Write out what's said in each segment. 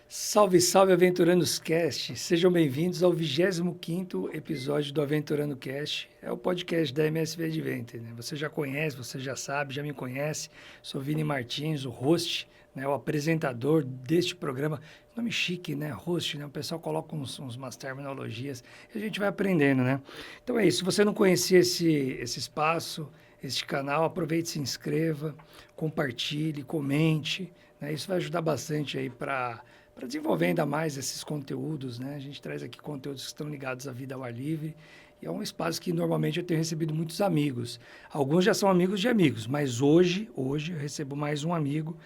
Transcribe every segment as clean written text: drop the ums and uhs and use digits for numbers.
Salve, salve, Aventuranos Cast! Sejam bem-vindos ao 25º episódio do Aventurando Cast. É o podcast da MSV Adventure, né? Você já conhece, você já sabe, já me conhece. Sou Vini Martins, o host, né? O apresentador deste programa. Nome chique, né? Host, né? O pessoal coloca umas terminologias e a gente vai aprendendo, né? Então é isso. Se você não conhecia esse espaço, este canal, aproveite, se inscreva, compartilhe, comente, né? Isso vai ajudar bastante aí para desenvolver ainda mais esses conteúdos, né? A gente traz aqui conteúdos que estão ligados à vida ao ar livre e é um espaço que normalmente eu tenho recebido muitos amigos. Alguns já são amigos de amigos, mas hoje eu recebo mais um amigo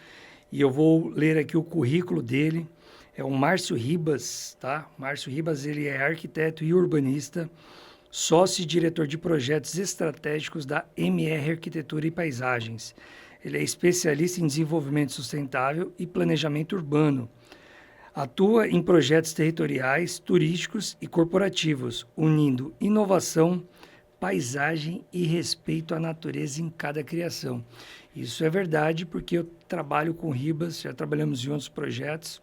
e eu vou ler aqui o currículo dele. É o Márcio Ribas, tá? Márcio Ribas, ele é arquiteto e urbanista, sócio e diretor de projetos estratégicos da MR Arquitetura e Paisagens. Ele é especialista em desenvolvimento sustentável e planejamento urbano. Atua em projetos territoriais, turísticos e corporativos, unindo inovação, paisagem e respeito à natureza em cada criação. Isso é verdade porque eu trabalho com Ribas, já trabalhamos em outros projetos.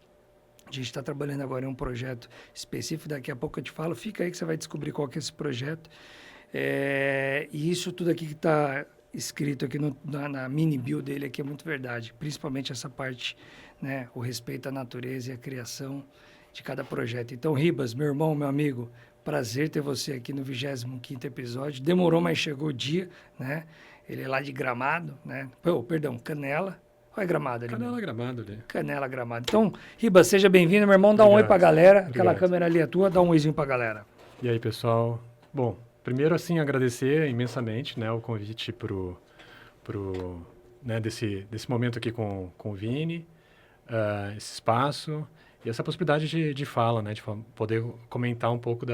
A gente está trabalhando agora em um projeto específico, daqui a pouco eu te falo. Fica aí que você vai descobrir qual que é esse projeto. E isso tudo aqui que está escrito aqui na mini bio dele aqui é muito verdade, principalmente essa parte, né, o respeito à natureza e à criação de cada projeto. Então, Ribas, meu irmão, meu amigo, prazer ter você aqui no 25º episódio. Demorou, mas chegou o dia, né? Ele é lá de Gramado, né? Perdão, Canela. Ou é Gramado ali Canela mesmo? Gramado ali. Canela, Gramado. Então, Ribas, seja bem-vindo, meu irmão. Dá um oi pra Obrigado. galera. Aquela Obrigado. câmera ali é tua, dá um oizinho pra galera. E aí, pessoal? Bom, primeiro, assim, agradecer imensamente, né, o convite né, desse momento aqui com o Vini, esse espaço e essa possibilidade de fala, né, de poder comentar um pouco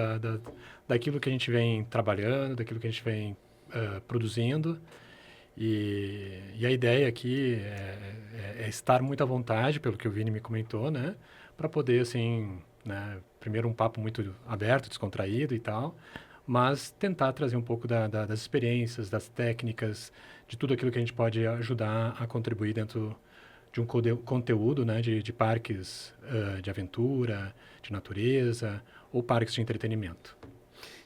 daquilo que a gente vem trabalhando, daquilo que a gente vem produzindo. E a ideia aqui é estar muito à vontade, pelo que o Vini me comentou, né? Para poder, assim, né? Primeiro um papo muito aberto, descontraído e tal, mas tentar trazer um pouco das experiências, das técnicas, de tudo aquilo que a gente pode ajudar a contribuir dentro de um conteúdo, né? De parques de aventura, de natureza ou parques de entretenimento.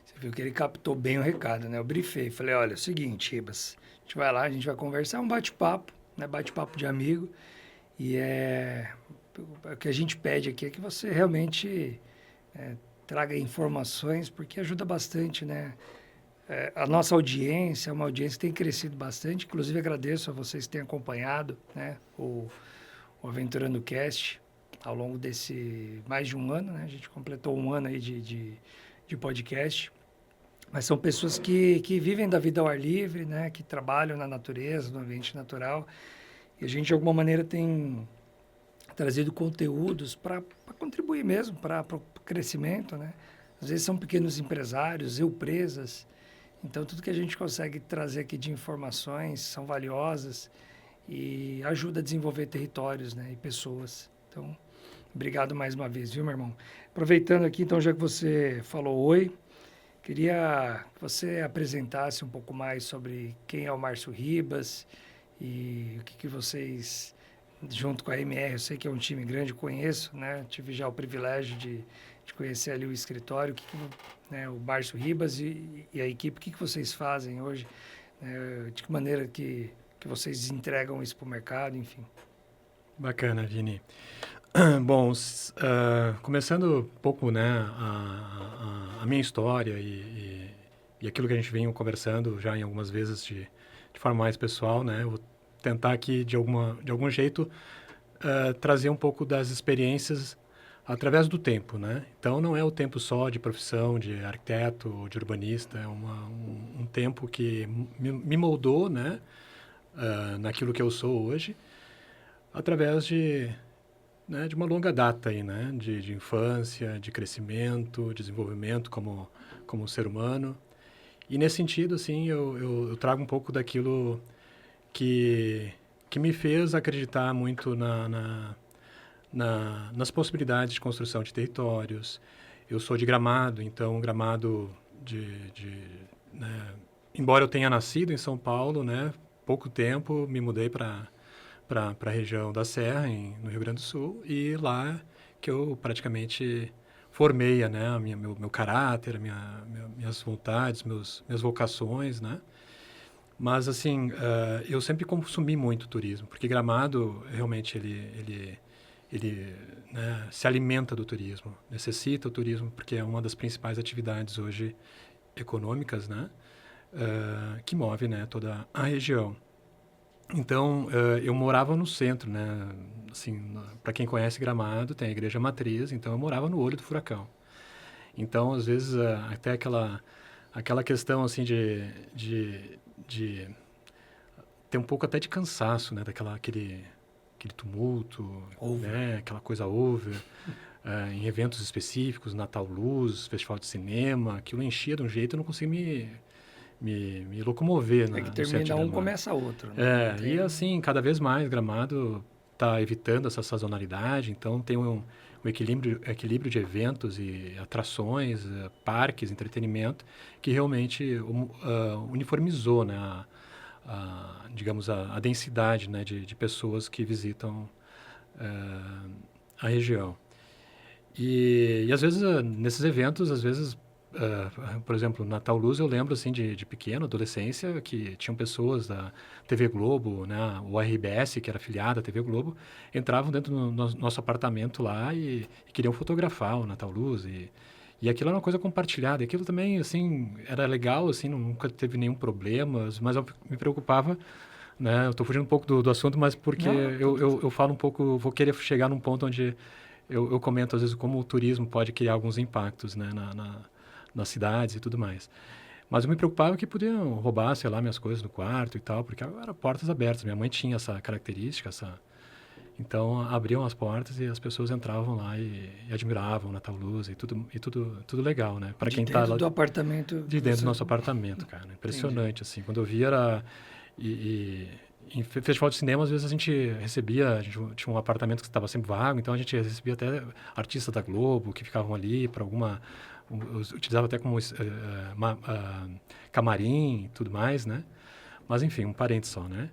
Você viu que ele captou bem o recado, né? Eu brifei, falei, olha, é o seguinte, Ribas, a gente vai lá, a gente vai conversar, é um bate-papo, né? Bate-papo de amigo, e o que a gente pede aqui é que você realmente traga informações, porque ajuda bastante, né? A nossa audiência é uma audiência que tem crescido bastante, inclusive agradeço a vocês que têm acompanhado, né? O Aventurando Cast ao longo desse mais de um ano, né? A gente completou um ano aí de podcast. Mas são pessoas que vivem da vida ao ar livre, né? Que trabalham na natureza, no ambiente natural. E a gente, de alguma maneira, tem trazido conteúdos para contribuir mesmo para o crescimento, né? Às vezes são pequenos empresários, empresas. Então, tudo que a gente consegue trazer aqui de informações são valiosas e ajuda a desenvolver territórios, né? E pessoas. Então, obrigado mais uma vez, viu, meu irmão? Aproveitando aqui, então, já que você falou oi, queria que você apresentasse um pouco mais sobre quem é o Márcio Ribas e o que vocês, junto com a MR, eu sei que é um time grande, conheço, né? Tive já o privilégio de conhecer ali o escritório, né, o Márcio Ribas e a equipe, o que vocês fazem hoje, né? De que maneira que vocês entregam isso para o mercado, enfim. Bacana, Vini. Bom, começando um pouco, né, a minha história e aquilo que a gente vem conversando já em algumas vezes de forma mais pessoal, né, eu vou tentar aqui de algum jeito trazer um pouco das experiências através do tempo, né? Então não é o tempo só de profissão, de arquiteto ou de urbanista, é um tempo que me moldou, né, naquilo que eu sou hoje, através né, de uma longa data aí, né, de infância, de crescimento, desenvolvimento como ser humano. E nesse sentido, assim, eu trago um pouco daquilo que, que me fez acreditar muito nas possibilidades de construção de territórios. Eu sou de Gramado, então Gramado né, embora eu tenha nascido em São Paulo, né, pouco tempo me mudei para a região da Serra, no Rio Grande do Sul, e lá que eu praticamente formei, né, meu caráter, minhas vontades, minhas vocações, né? Mas, assim, eu sempre consumi muito turismo, porque Gramado, realmente, ele né, se alimenta do turismo, necessita o turismo, porque é uma das principais atividades hoje econômicas, né, que move, né, toda a região. Então, eu morava no centro, né, assim, para quem conhece Gramado, tem a Igreja Matriz, então eu morava no olho do furacão. Então, às vezes, até aquela questão, assim, de ter um pouco até de cansaço, né, aquele tumulto, né, aquela coisa over, em eventos específicos, Natal Luz, Festival de Cinema, aquilo enchia de um jeito, eu não conseguia me locomover É que no termina centro de um, Gramado. começa outro, né? E assim, cada vez mais Gramado está evitando essa sazonalidade, então tem um equilíbrio de eventos e atrações, parques, entretenimento, que realmente uniformizou, né, digamos, a densidade, né, de pessoas que visitam a região. E às vezes, nesses eventos, às vezes, por exemplo, Natal Luz, eu lembro, assim, de pequeno, adolescência, que tinham pessoas da TV Globo, né, o RBS, que era afiliada à TV Globo, entravam dentro do nosso apartamento lá e queriam fotografar o Natal Luz. E aquilo era uma coisa compartilhada. E aquilo também, assim, era legal, assim, nunca teve nenhum problema, mas eu me preocupava, né? Eu estou fugindo um pouco do assunto, mas porque eu falo um pouco, vou querer chegar num ponto onde eu comento, às vezes, como o turismo pode criar alguns impactos, né, nas cidades e tudo mais. Mas eu me preocupava que podiam roubar, sei lá, minhas coisas no quarto e tal, porque eram portas abertas. Minha mãe tinha essa característica, Então, abriam as portas e as pessoas entravam lá e admiravam o Natal Luz e tudo legal, né? Para quem tá lá do apartamento. de dentro do nosso apartamento, cara. Impressionante, assim. Quando eu via era... em festival de cinema, às vezes a gente tinha um apartamento que estava sempre vago, então a gente recebia até artistas da Globo que ficavam ali para utilizava até como camarim e tudo mais, né? Mas, enfim, um parente só, né?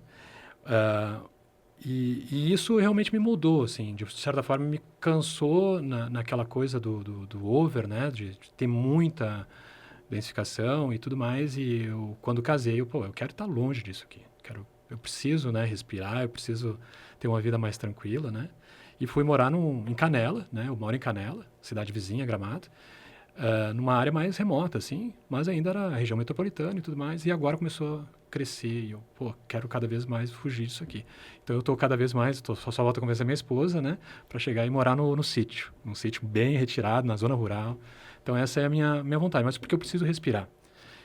E isso realmente me mudou, assim, de certa forma me cansou naquela coisa do over, né? De ter muita densificação e tudo mais. E eu, quando casei, eu quero estar longe disso aqui. Eu preciso, né, respirar, eu preciso ter uma vida mais tranquila, né? E fui morar em Canela, né? Eu moro em Canela, cidade vizinha, Gramado, numa área mais remota, assim, mas ainda era região metropolitana e tudo mais. E agora começou a crescer e eu, quero cada vez mais fugir disso aqui. Então eu estou cada vez mais, só volto a conversar com a minha esposa, né? Para chegar e morar no sítio, num sítio bem retirado, na zona rural. Então essa é a minha vontade, mas porque eu preciso respirar.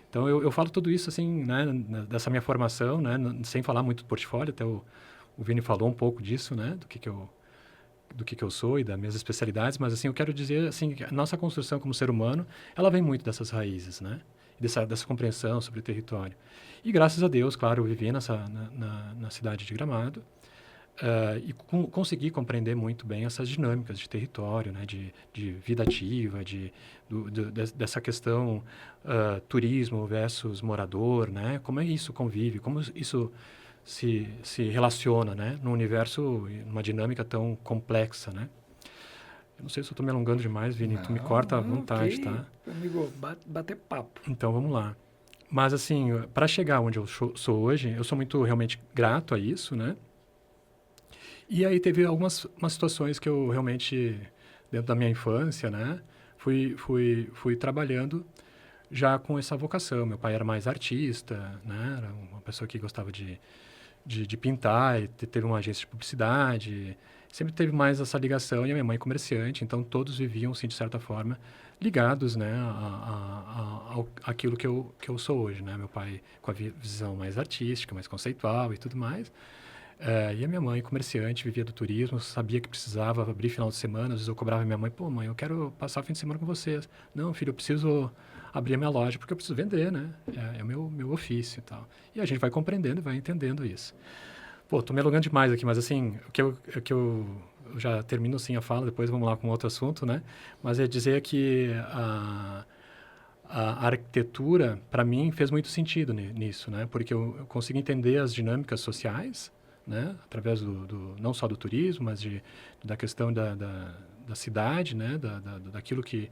Então, eu falo tudo isso, assim, né, dessa minha formação, né, sem falar muito do portfólio, até o Vini falou um pouco disso, né, do que eu sou e das minhas especialidades, mas, assim, eu quero dizer, assim, que a nossa construção como ser humano, ela vem muito dessas raízes, né, dessa compreensão sobre o território. E, graças a Deus, claro, eu vivi na cidade de Gramado, e conseguir compreender muito bem essas dinâmicas de território, né, de vida ativa, dessa questão turismo versus morador, né, como é isso convive, como isso se relaciona, né, num universo, numa dinâmica tão complexa, né. Eu não sei se eu estou me alongando demais, Vini, tu me corta à vontade, okay. tá? Amigo, bater papo. Então, vamos lá. Mas, assim, para chegar onde eu sou hoje, eu sou muito realmente grato a isso, né. E aí teve umas situações que eu realmente, dentro da minha infância, né, fui trabalhando já com essa vocação. Meu pai era mais artista, né, era uma pessoa que gostava de pintar, e teve uma agência de publicidade, sempre teve mais essa ligação, e a minha mãe comerciante, então todos viviam, assim, de certa forma, ligados, né, àquilo que eu sou hoje, né, meu pai com a visão mais artística, mais conceitual e tudo mais. E a minha mãe, comerciante, vivia do turismo, sabia que precisava abrir final de semana. Às vezes eu cobrava minha mãe, mãe, eu quero passar o fim de semana com vocês. Não, filho, eu preciso abrir a minha loja porque eu preciso vender, né? É o meu ofício e tal. E a gente vai compreendendo e vai entendendo isso. Tô me alongando demais aqui, mas assim, o que eu já termino assim a fala, depois vamos lá com outro assunto, né? Mas é dizer que a arquitetura, para mim, fez muito sentido nisso, né? Porque eu consigo entender as dinâmicas sociais, né? Através não só do turismo, mas da questão da da cidade, né? Daquilo que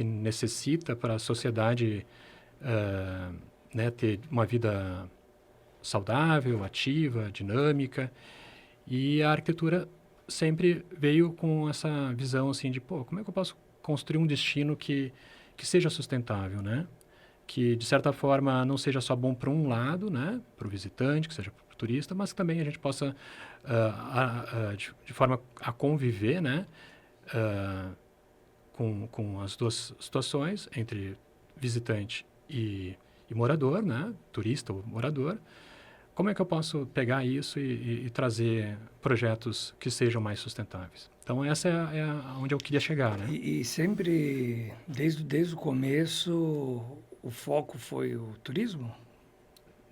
necessita para a sociedade né? Ter uma vida saudável, ativa, dinâmica. E a arquitetura sempre veio com essa visão assim de, pô, como é que eu posso construir um destino que seja sustentável, né? Que, de certa forma, não seja só bom para um lado, né? Para o visitante, que seja para o turista, mas que também a gente possa, de forma a conviver, né? Com as duas situações, entre visitante e morador, né? Turista ou morador. Como é que eu posso pegar isso e trazer projetos que sejam mais sustentáveis? Então, essa é onde eu queria chegar, né? E sempre, desde o começo, o foco foi o turismo?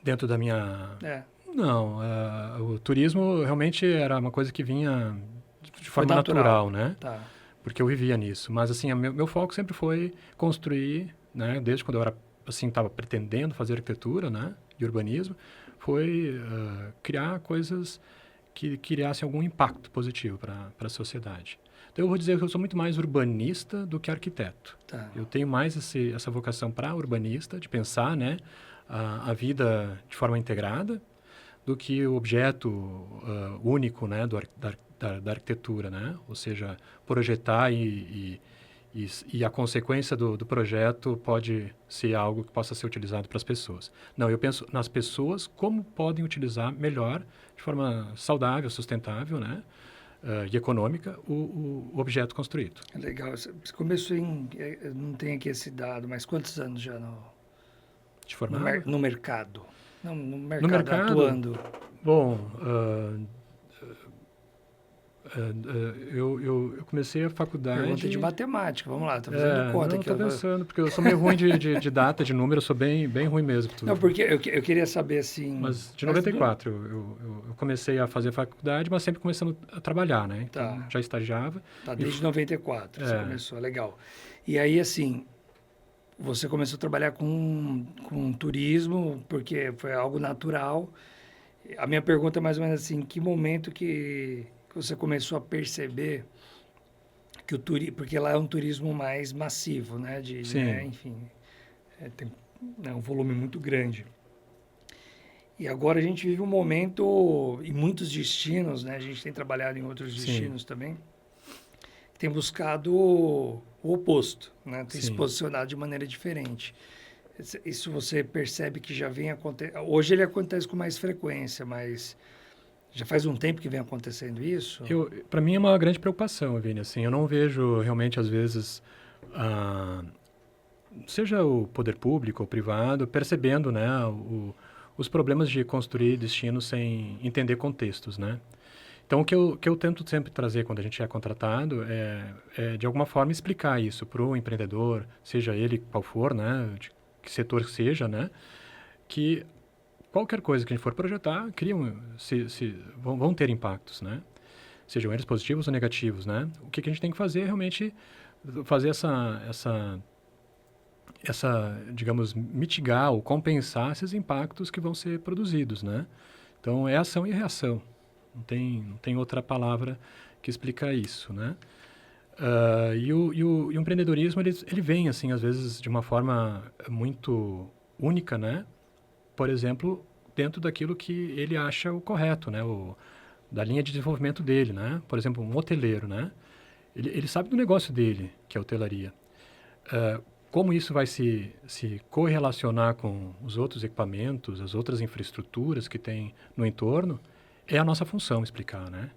Dentro da minha... É. Não, o turismo realmente era uma coisa que vinha de forma natural, né? Tá. Porque eu vivia nisso. Mas, assim, meu foco sempre foi construir, né? Desde quando eu era, assim, estava pretendendo fazer arquitetura, né? E urbanismo, foi criar coisas que criassem algum impacto positivo para a sociedade. Então, eu vou dizer que eu sou muito mais urbanista do que arquiteto. Tá. Eu tenho mais essa vocação para urbanista, de pensar, né, a vida de forma integrada, do que o objeto único, né, da arquitetura, né? Ou seja, projetar e a consequência do projeto pode ser algo que possa ser utilizado para as pessoas. Não, eu penso nas pessoas como podem utilizar melhor, de forma saudável, sustentável, né? E econômica, o objeto construído. Legal. Você começou não tem aqui esse dado, mas quantos anos já De formado? no mercado? Não, no mercado, No mercado, atuando. Bom, eu comecei a faculdade... Pergunta de matemática, vamos lá, tô fazendo conta não, aqui. Estou pensando, porque eu sou meio ruim de data, de número, eu sou bem ruim mesmo. Não, porque eu queria saber assim... Mas de 94 eu comecei a fazer faculdade, mas sempre começando a trabalhar, né? Então, já estagiava. Tá, desde 94 você começou, legal. E aí, assim, você começou a trabalhar com turismo, porque foi algo natural. A minha pergunta é mais ou menos assim, em que momento que você começou a perceber que o turismo, porque lá é um turismo mais massivo, né? Sim. Né? Enfim, tem um volume muito grande. E agora a gente vive um momento, em muitos destinos, né? A gente tem trabalhado em outros destinos também, tem buscado o oposto, né? Tem se posicionado de maneira diferente. Isso você percebe que já vem acontecendo. Hoje ele acontece com mais frequência, mas já faz um tempo que vem acontecendo isso? Para mim é uma grande preocupação, Vini. Assim, eu não vejo realmente, às vezes, seja o poder público ou privado, percebendo, né, os problemas de construir destinos sem entender contextos, né? Então, o que eu tento sempre trazer quando a gente é contratado é de alguma forma, explicar isso para o empreendedor, seja ele qual for, né, de que setor seja, né, que qualquer coisa que a gente for projetar, vão ter impactos, né? Sejam eles positivos ou negativos, né? O que a gente tem que fazer é realmente fazer digamos, mitigar ou compensar esses impactos que vão ser produzidos, né? Então, é ação e reação. Não tem outra palavra que explica isso, né? E o empreendedorismo, ele vem, assim, às vezes, de uma forma muito única, né? Por exemplo, dentro daquilo que ele acha o correto, né? Da linha de desenvolvimento dele, né? Por exemplo, um hoteleiro, né? Ele sabe do negócio dele, que é a hotelaria. Como isso vai se correlacionar com os outros equipamentos, as outras infraestruturas que tem no entorno, é a nossa função explicar, né?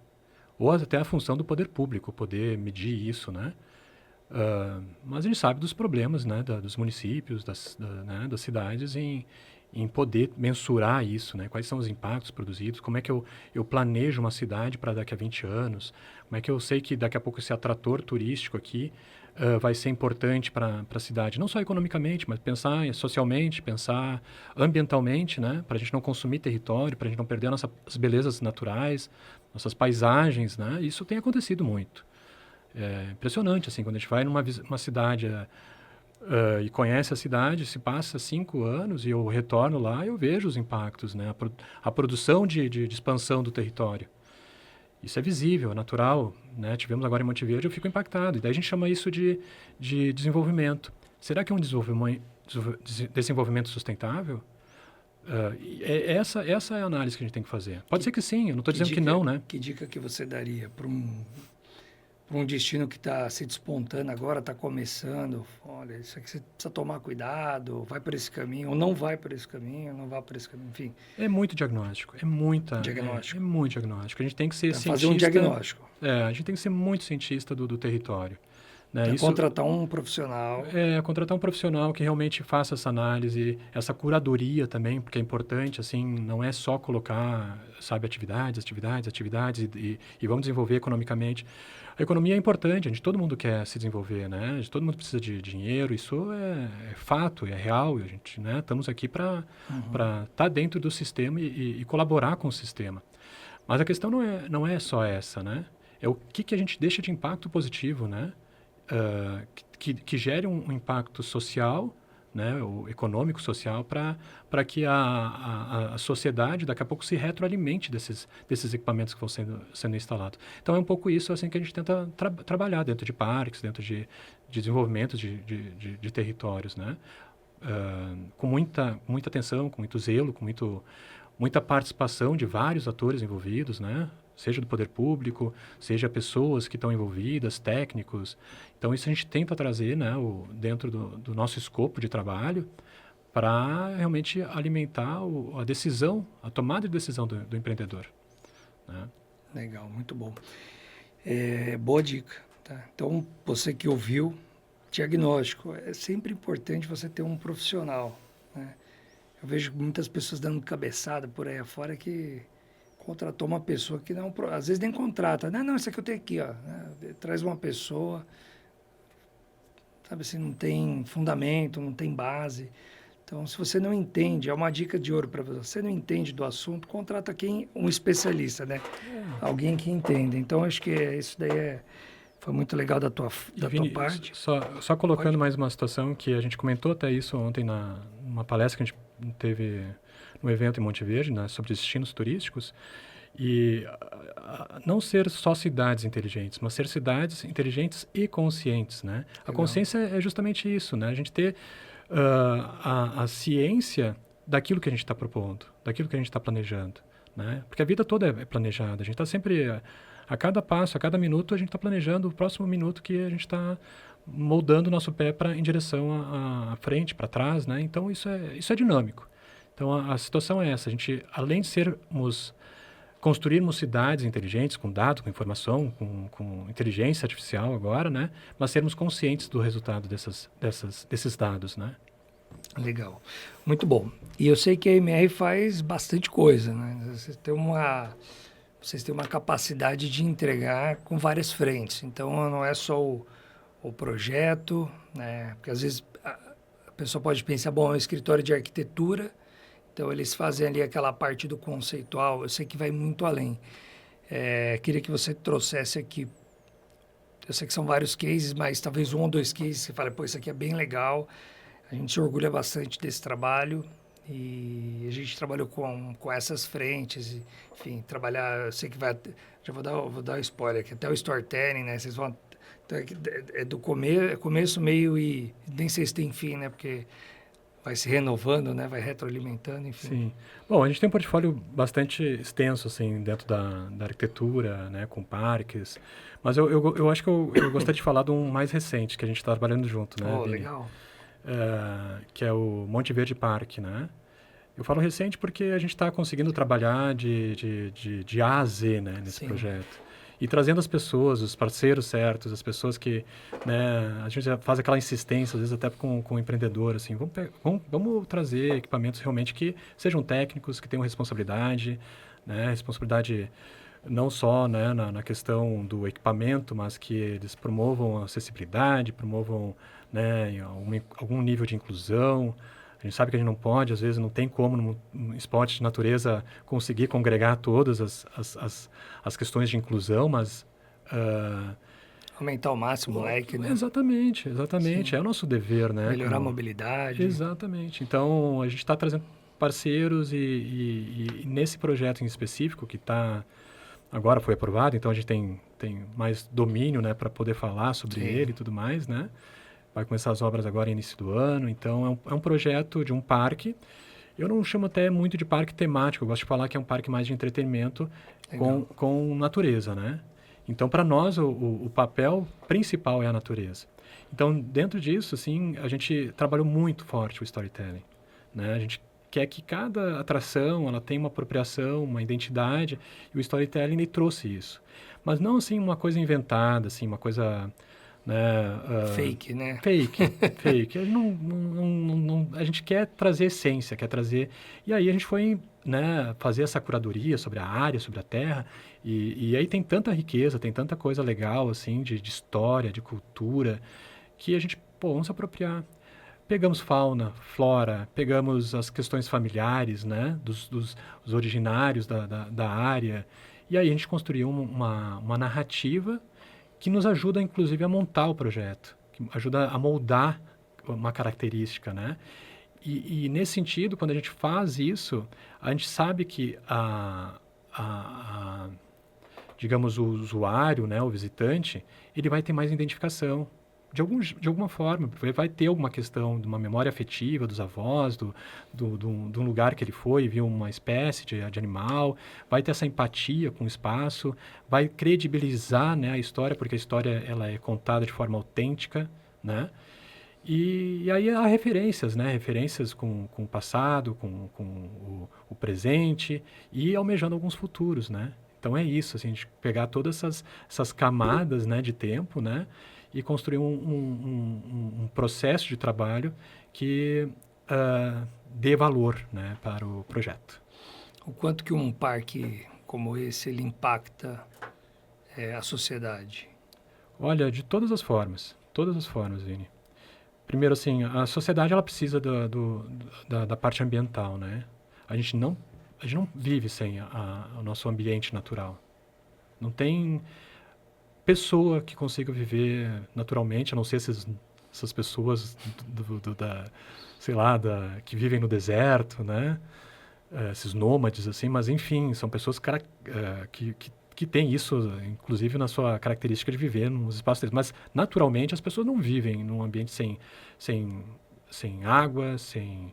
Ou até a função do poder público, poder medir isso, né? Mas a gente sabe dos problemas, né? Dos municípios, das cidades em poder mensurar isso, né? Quais são os impactos produzidos, como é que eu planejo uma cidade para daqui a 20 anos, como é que eu sei que daqui a pouco esse atrator turístico aqui vai ser importante para a cidade, não só economicamente, mas pensar socialmente, pensar ambientalmente, né? Para a gente não consumir território, para a gente não perder nossas belezas naturais, nossas paisagens, né? Isso tem acontecido muito. É impressionante, assim, quando a gente vai numa cidade... e conhece a cidade, se passa 5 anos e eu retorno lá, eu vejo os impactos, né? A produção de expansão do território. Isso é visível, é natural. né, tivemos agora em Monte Verde, eu fico impactado. E daí a gente chama isso de desenvolvimento. Será que é um desenvolvimento sustentável? Essa é a análise que a gente tem que fazer. Pode ser que sim, eu não estou dizendo que não, né? Que dica que você daria para um destino que está se despontando agora, está começando? Olha, isso aqui você precisa tomar cuidado, vai por esse caminho, ou não vai por esse caminho, não vai por esse caminho, enfim. É muito diagnóstico, é muito diagnóstico. A gente tem que ser cientista. Fazer um diagnóstico. A gente tem que ser muito cientista do território. Né? Então, contratar um profissional. Contratar um profissional que realmente faça essa análise, essa curadoria também, porque é importante, assim, não é só colocar, sabe, atividades e vamos desenvolver economicamente. A economia é importante, todo mundo quer se desenvolver, né? Todo mundo precisa de dinheiro, isso é fato, é real, e a gente, né, estamos aqui para estar dentro do sistema e colaborar com o sistema. Mas a questão não é só essa, né? É o que a gente deixa de impacto positivo, né? Que gere um impacto social, né, o econômico, social, para que a sociedade daqui a pouco se retroalimente desses equipamentos que vão sendo instalados. Então, é um pouco isso assim que a gente tenta trabalhar dentro de parques, dentro de desenvolvimento de territórios, né? Com muita atenção, com muito zelo, com muita participação de vários atores envolvidos, né? Seja do poder público, seja pessoas que estão envolvidas, técnicos. Então, isso a gente tenta trazer, né, dentro do nosso escopo de trabalho para realmente alimentar a decisão, a tomada de decisão do empreendedor. Né? Legal, muito bom. Boa dica. Tá? Então, você que ouviu, diagnóstico. É sempre importante você ter um profissional. Né? Eu vejo muitas pessoas dando cabeçada por aí afora que contratou uma pessoa que não, às vezes nem contrata. Não, isso aqui eu tenho aqui, ó. Né? Traz uma pessoa, sabe assim, não tem fundamento, não tem base. Então, se você não entende, é uma dica de ouro para você. Você não entende do assunto, contrata um especialista, né? Alguém que entenda. Então, acho que isso daí foi muito legal da tua Vini, parte. Só colocando mais uma situação que a gente comentou até isso ontem numa palestra que a gente teve no evento em Monte Verde, né, sobre destinos turísticos, e não ser só cidades inteligentes, mas ser cidades inteligentes e conscientes, né? A consciência é justamente isso, né? A gente ter a ciência daquilo que a gente está propondo, daquilo que a gente está planejando, né? Porque a vida toda é planejada, a gente está sempre, a cada passo, a cada minuto, a gente está planejando o próximo minuto que a gente está moldando o nosso pé em direção à frente, para trás, né? Então, isso é dinâmico. Então, a situação é essa. A gente, além de construirmos cidades inteligentes, com dados, com informação, com inteligência artificial agora, né? Mas sermos conscientes do resultado desses dados, né? Legal. Muito bom. E eu sei que a MR faz bastante coisa, né? Vocês têm uma capacidade de entregar com várias frentes. Então, não é só o projeto, né? Porque, às vezes, a pessoa pode pensar, bom, é um escritório de arquitetura. Então, eles fazem ali aquela parte do conceitual. Eu sei que vai muito além. Queria que você trouxesse aqui. Eu sei que são vários cases, mas talvez 1 ou 2 cases que você fala, pô, isso aqui é bem legal. A gente se orgulha bastante desse trabalho. E a gente trabalhou com essas frentes. Enfim, trabalhar... Eu sei que vai... Já vou dar um spoiler aqui. Até o storytelling, né? Vocês vão... É do começo, meio e... Nem sei se tem fim, né? Porque... vai se renovando, né? Vai retroalimentando, enfim. Sim. Bom, a gente tem um portfólio bastante extenso, assim, dentro da arquitetura, né? Com parques. Mas eu acho que eu gostaria de falar de um mais recente, que a gente está trabalhando junto, né, Vini? Legal. Que é o Monte Verde Parque, né? Eu falo recente porque a gente está conseguindo trabalhar de A a Z, né? Nesse projeto. E trazendo as pessoas, os parceiros certos, as pessoas que, né, a gente faz aquela insistência, às vezes até com o empreendedor, assim, vamos trazer equipamentos realmente que sejam técnicos, que tenham responsabilidade, né, responsabilidade não só, né, na questão do equipamento, mas que eles promovam a acessibilidade, promovam, né, algum nível de inclusão. A gente sabe que a gente não pode, às vezes não tem como num esporte de natureza conseguir congregar todas as questões de inclusão, mas... aumentar ao máximo o leque, né? Exatamente. Sim. É o nosso dever, né? Melhorar a mobilidade. Exatamente. Então, a gente está trazendo parceiros e nesse projeto em específico, que está agora foi aprovado, então a gente tem mais domínio, né, para poder falar sobre Sim. ele e tudo mais, né? Vai começar as obras agora no início do ano, então é um projeto de um parque. Eu não chamo até muito de parque temático, eu gosto de falar que é um parque mais de entretenimento com natureza, né? Então, para nós, o papel principal é a natureza. Então, dentro disso, assim, a gente trabalhou muito forte o storytelling, né? A gente quer que cada atração, ela tenha uma apropriação, uma identidade, e o storytelling, ele trouxe isso. Mas não, assim, uma coisa inventada, assim, uma coisa, né? Fake, né? Fake. A gente, a gente quer trazer essência, quer trazer... E aí a gente foi, né, fazer essa curadoria sobre a área, sobre a terra, e aí tem tanta riqueza, tem tanta coisa legal, assim, de história, de cultura, que a gente, pô, vamos se apropriar. Pegamos fauna, flora, pegamos as questões familiares, né, dos originários da área, e aí a gente construiu uma narrativa que nos ajuda, inclusive, a montar o projeto, que ajuda a moldar uma característica, né? E nesse sentido, quando a gente faz isso, a gente sabe que digamos, o usuário, né, o visitante, ele vai ter mais identificação. De alguma forma, vai ter alguma questão de uma memória afetiva dos avós, de um lugar que ele foi, viu uma espécie de animal, vai ter essa empatia com o espaço, vai credibilizar, né, a história, porque a história ela é contada de forma autêntica, né? E aí há referências, né? Referências com o passado, com o presente e almejando alguns futuros, né? Então é isso, assim, a gente pegar todas essas camadas, né, de tempo, né? E construir um processo de trabalho que dê valor, né, para o projeto. O quanto que um parque como esse ele impacta a sociedade? Olha, de todas as formas, Vini. Primeiro, assim, a sociedade ela precisa da parte ambiental, né? A gente não vive sem o nosso ambiente natural. Não tem pessoa que consiga viver naturalmente, a não ser essas pessoas sei lá, que vivem no deserto, né? Esses nômades, assim, mas enfim, são pessoas que têm isso, inclusive na sua característica de viver nos espaços deles. Mas, naturalmente, as pessoas não vivem num ambiente sem água, sem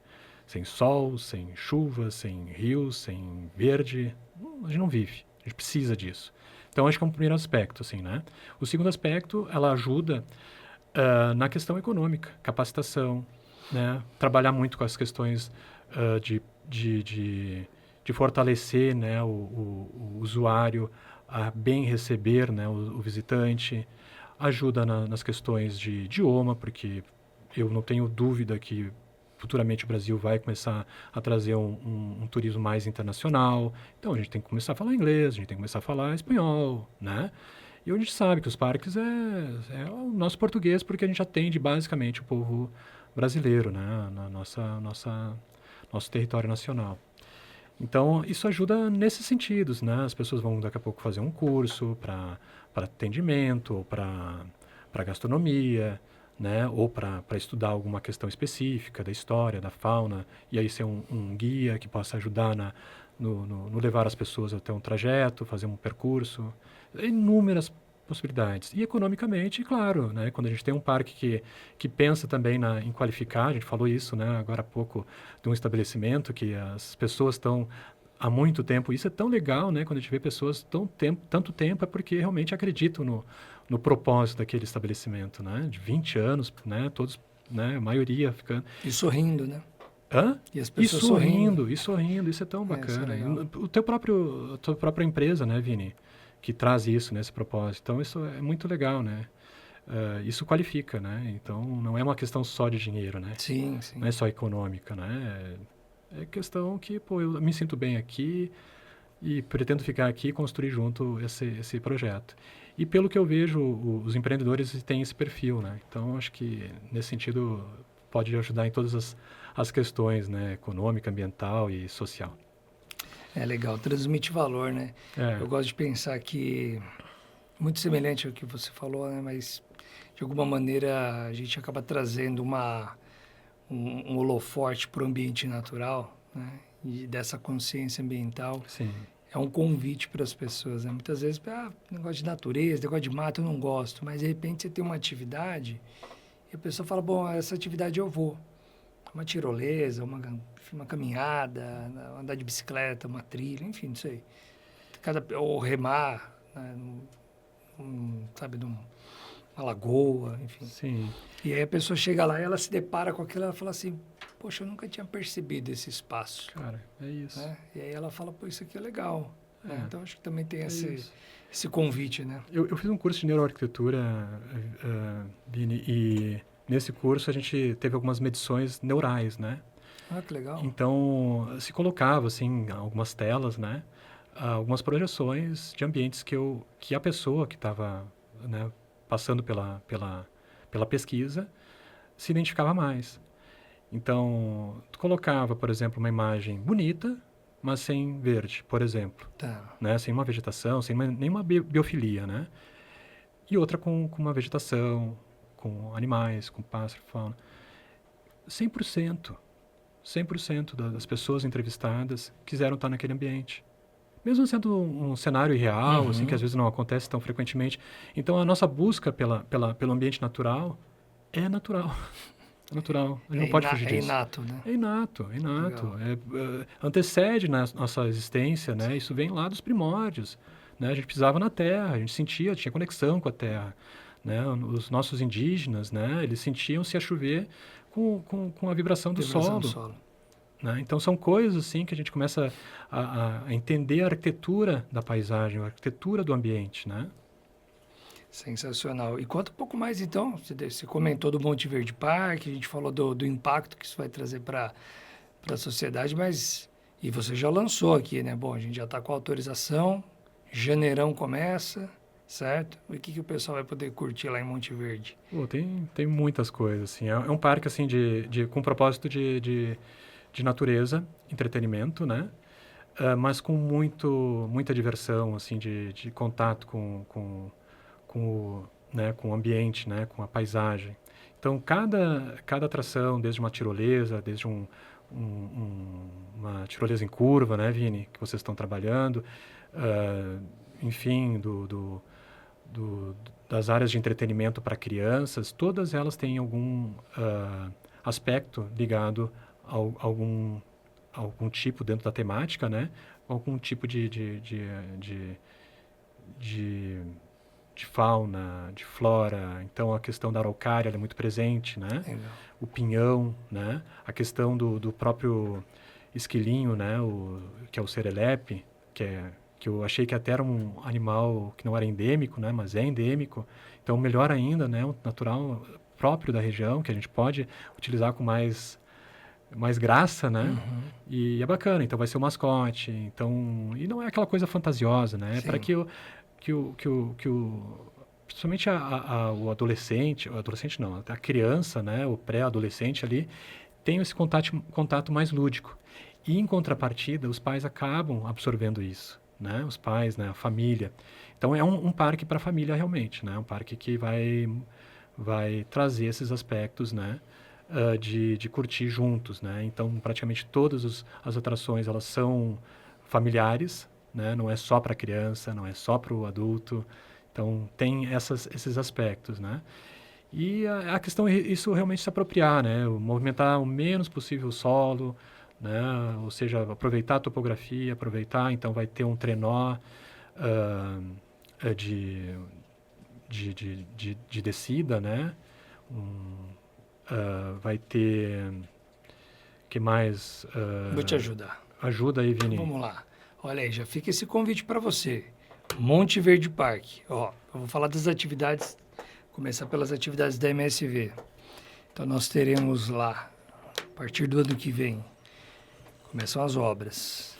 sol, sem chuva, sem rios, sem verde. A gente não vive. A gente precisa disso. Então, acho que é um primeiro aspecto, assim, né? O segundo aspecto, ela ajuda na questão econômica, capacitação, né? Trabalhar muito com as questões de fortalecer, né, o usuário a bem receber, né, o visitante, ajuda nas questões de idioma, porque eu não tenho dúvida que futuramente o Brasil vai começar a trazer um turismo mais internacional. Então a gente tem que começar a falar inglês, a gente tem que começar a falar espanhol, né? E a gente sabe que os parques é o nosso português, porque a gente atende basicamente o povo brasileiro, né? Na nosso território nacional. Então, isso ajuda nesses sentidos, né? As pessoas vão daqui a pouco fazer um curso para atendimento, ou para gastronomia, né? Ou para estudar alguma questão específica da história, da fauna, e aí ser um guia que possa ajudar no levar as pessoas até um trajeto, fazer um percurso, inúmeras possibilidades. E economicamente, claro, né? Quando a gente tem um parque que pensa também em qualificar, a gente falou isso, né, agora há pouco, de um estabelecimento que as pessoas estão há muito tempo. Isso é tão legal, né? Quando a gente vê pessoas tanto tempo, é porque realmente acreditam no propósito daquele estabelecimento, né? De 20 anos, né? Todos, né? A maioria ficando... E sorrindo, né? Hã? E as pessoas sorrindo. Isso é tão bacana. Isso é legal. A tua própria empresa, né, Vini? Que traz isso, né, esse propósito. Então, isso é muito legal, né? Isso qualifica, né? Então, não é uma questão só de dinheiro, né? Sim, sim. Não é só econômica, né? É questão que, pô, eu me sinto bem aqui e pretendo ficar aqui e construir junto esse projeto. E pelo que eu vejo, os empreendedores têm esse perfil, né? Então, acho que, nesse sentido, pode ajudar em todas as questões, né? Econômica, ambiental e social. É legal, transmite valor, né? É. Eu gosto de pensar que, muito semelhante ao que você falou, né? Mas, de alguma maneira, a gente acaba trazendo um holofote para o ambiente natural, né? E dessa consciência ambiental. Sim. é um convite para as pessoas, né? Muitas vezes, negócio de natureza, negócio de mato eu não gosto, mas de repente você tem uma atividade e a pessoa fala, bom, essa atividade eu vou. Uma tirolesa, uma caminhada, andar de bicicleta, uma trilha, enfim, não sei. Ou remar, né? Sabe, numa lagoa, enfim. Sim. E aí a pessoa chega lá e ela se depara com aquilo, ela fala assim, poxa, eu nunca tinha percebido esse espaço. Cara, é isso. Né? E aí ela fala, pô, isso aqui é legal. Né? Então acho que também tem esse convite, né? Eu fiz um curso de neuroarquitetura, Vini, e nesse curso a gente teve algumas medições neurais, né? Ah, que legal. Então, se colocava, assim, algumas telas, né? Algumas projeções de ambientes que a pessoa que estava, né, passando pela pesquisa se identificava mais. Então, tu colocava, por exemplo, uma imagem bonita, mas sem verde, por exemplo. Tá. Né? Sem uma vegetação, sem nenhuma biofilia, né? E outra com uma vegetação, com animais, com pássaro, fauna. 100% das pessoas entrevistadas quiseram estar naquele ambiente. Mesmo sendo um cenário irreal, assim, que às vezes não acontece tão frequentemente. Então, a nossa busca pelo ambiente natural é natural. É natural. A gente não pode fugir disso. É inato, né? É inato. Antecede nossa existência, né? Isso vem lá dos primórdios. Né? A gente pisava na terra, a gente tinha conexão com a terra. Né? Os nossos indígenas, né? Eles sentiam-se a chover com a vibração do solo. Né? Então, são coisas assim que a gente começa a entender a arquitetura da paisagem, a arquitetura do ambiente, né? Sensacional. E conta um pouco mais, então. Você comentou do Monte Verde Park, a gente falou do impacto que isso vai trazer para a sociedade, mas... E você já lançou aqui, né? Bom, a gente já está com a autorização, janeirão começa, certo? E o que o pessoal vai poder curtir lá em Monte Verde? Pô, tem muitas coisas, assim. É um parque, assim, com propósito de natureza, entretenimento, né? Mas com muita diversão, assim, de contato com o ambiente, né? Com a paisagem. Então, cada atração, desde uma tirolesa, desde uma tirolesa em curva, né, Vini? Que vocês estão trabalhando. Enfim, das áreas de entretenimento para crianças, todas elas têm algum aspecto ligado a algum tipo dentro da temática, né? Algum tipo de fauna, de flora. Então, a questão da araucária é muito presente, né? Legal. O pinhão, né? A questão do próprio esquilinho, né? Que é o serelepe, que eu achei que até era um animal que não era endêmico, né? Mas é endêmico. Então, melhor ainda, né? Um natural próprio da região, que a gente pode utilizar com mais graça, né? Uhum. E é bacana. Então, vai ser o mascote. Então, e não é aquela coisa fantasiosa, né? É para que principalmente o adolescente não, a criança, né? O pré-adolescente ali, tenha esse contato mais lúdico. E, em contrapartida, os pais acabam absorvendo isso. Né? Os pais, né? A família. Então, é um parque para a família realmente, né? Um parque que vai trazer esses aspectos, né? De curtir juntos, né? Então, praticamente todas as atrações, elas são familiares, né? Não é só para a criança, não é só para o adulto. Então, tem esses aspectos, né? E a questão é isso realmente se apropriar, né? Movimentar o menos possível o solo, né? Ou seja, aproveitar a topografia, então vai ter um trenó de descida, né? Vai ter... que mais? Vou te ajudar. Ajuda aí, Vini. Vamos lá. Olha aí, já fica esse convite para você. Monte Verde Park. Ó, eu vou falar das atividades, começar pelas atividades da MSV. Então, nós teremos lá, a partir do ano que vem, começam as obras.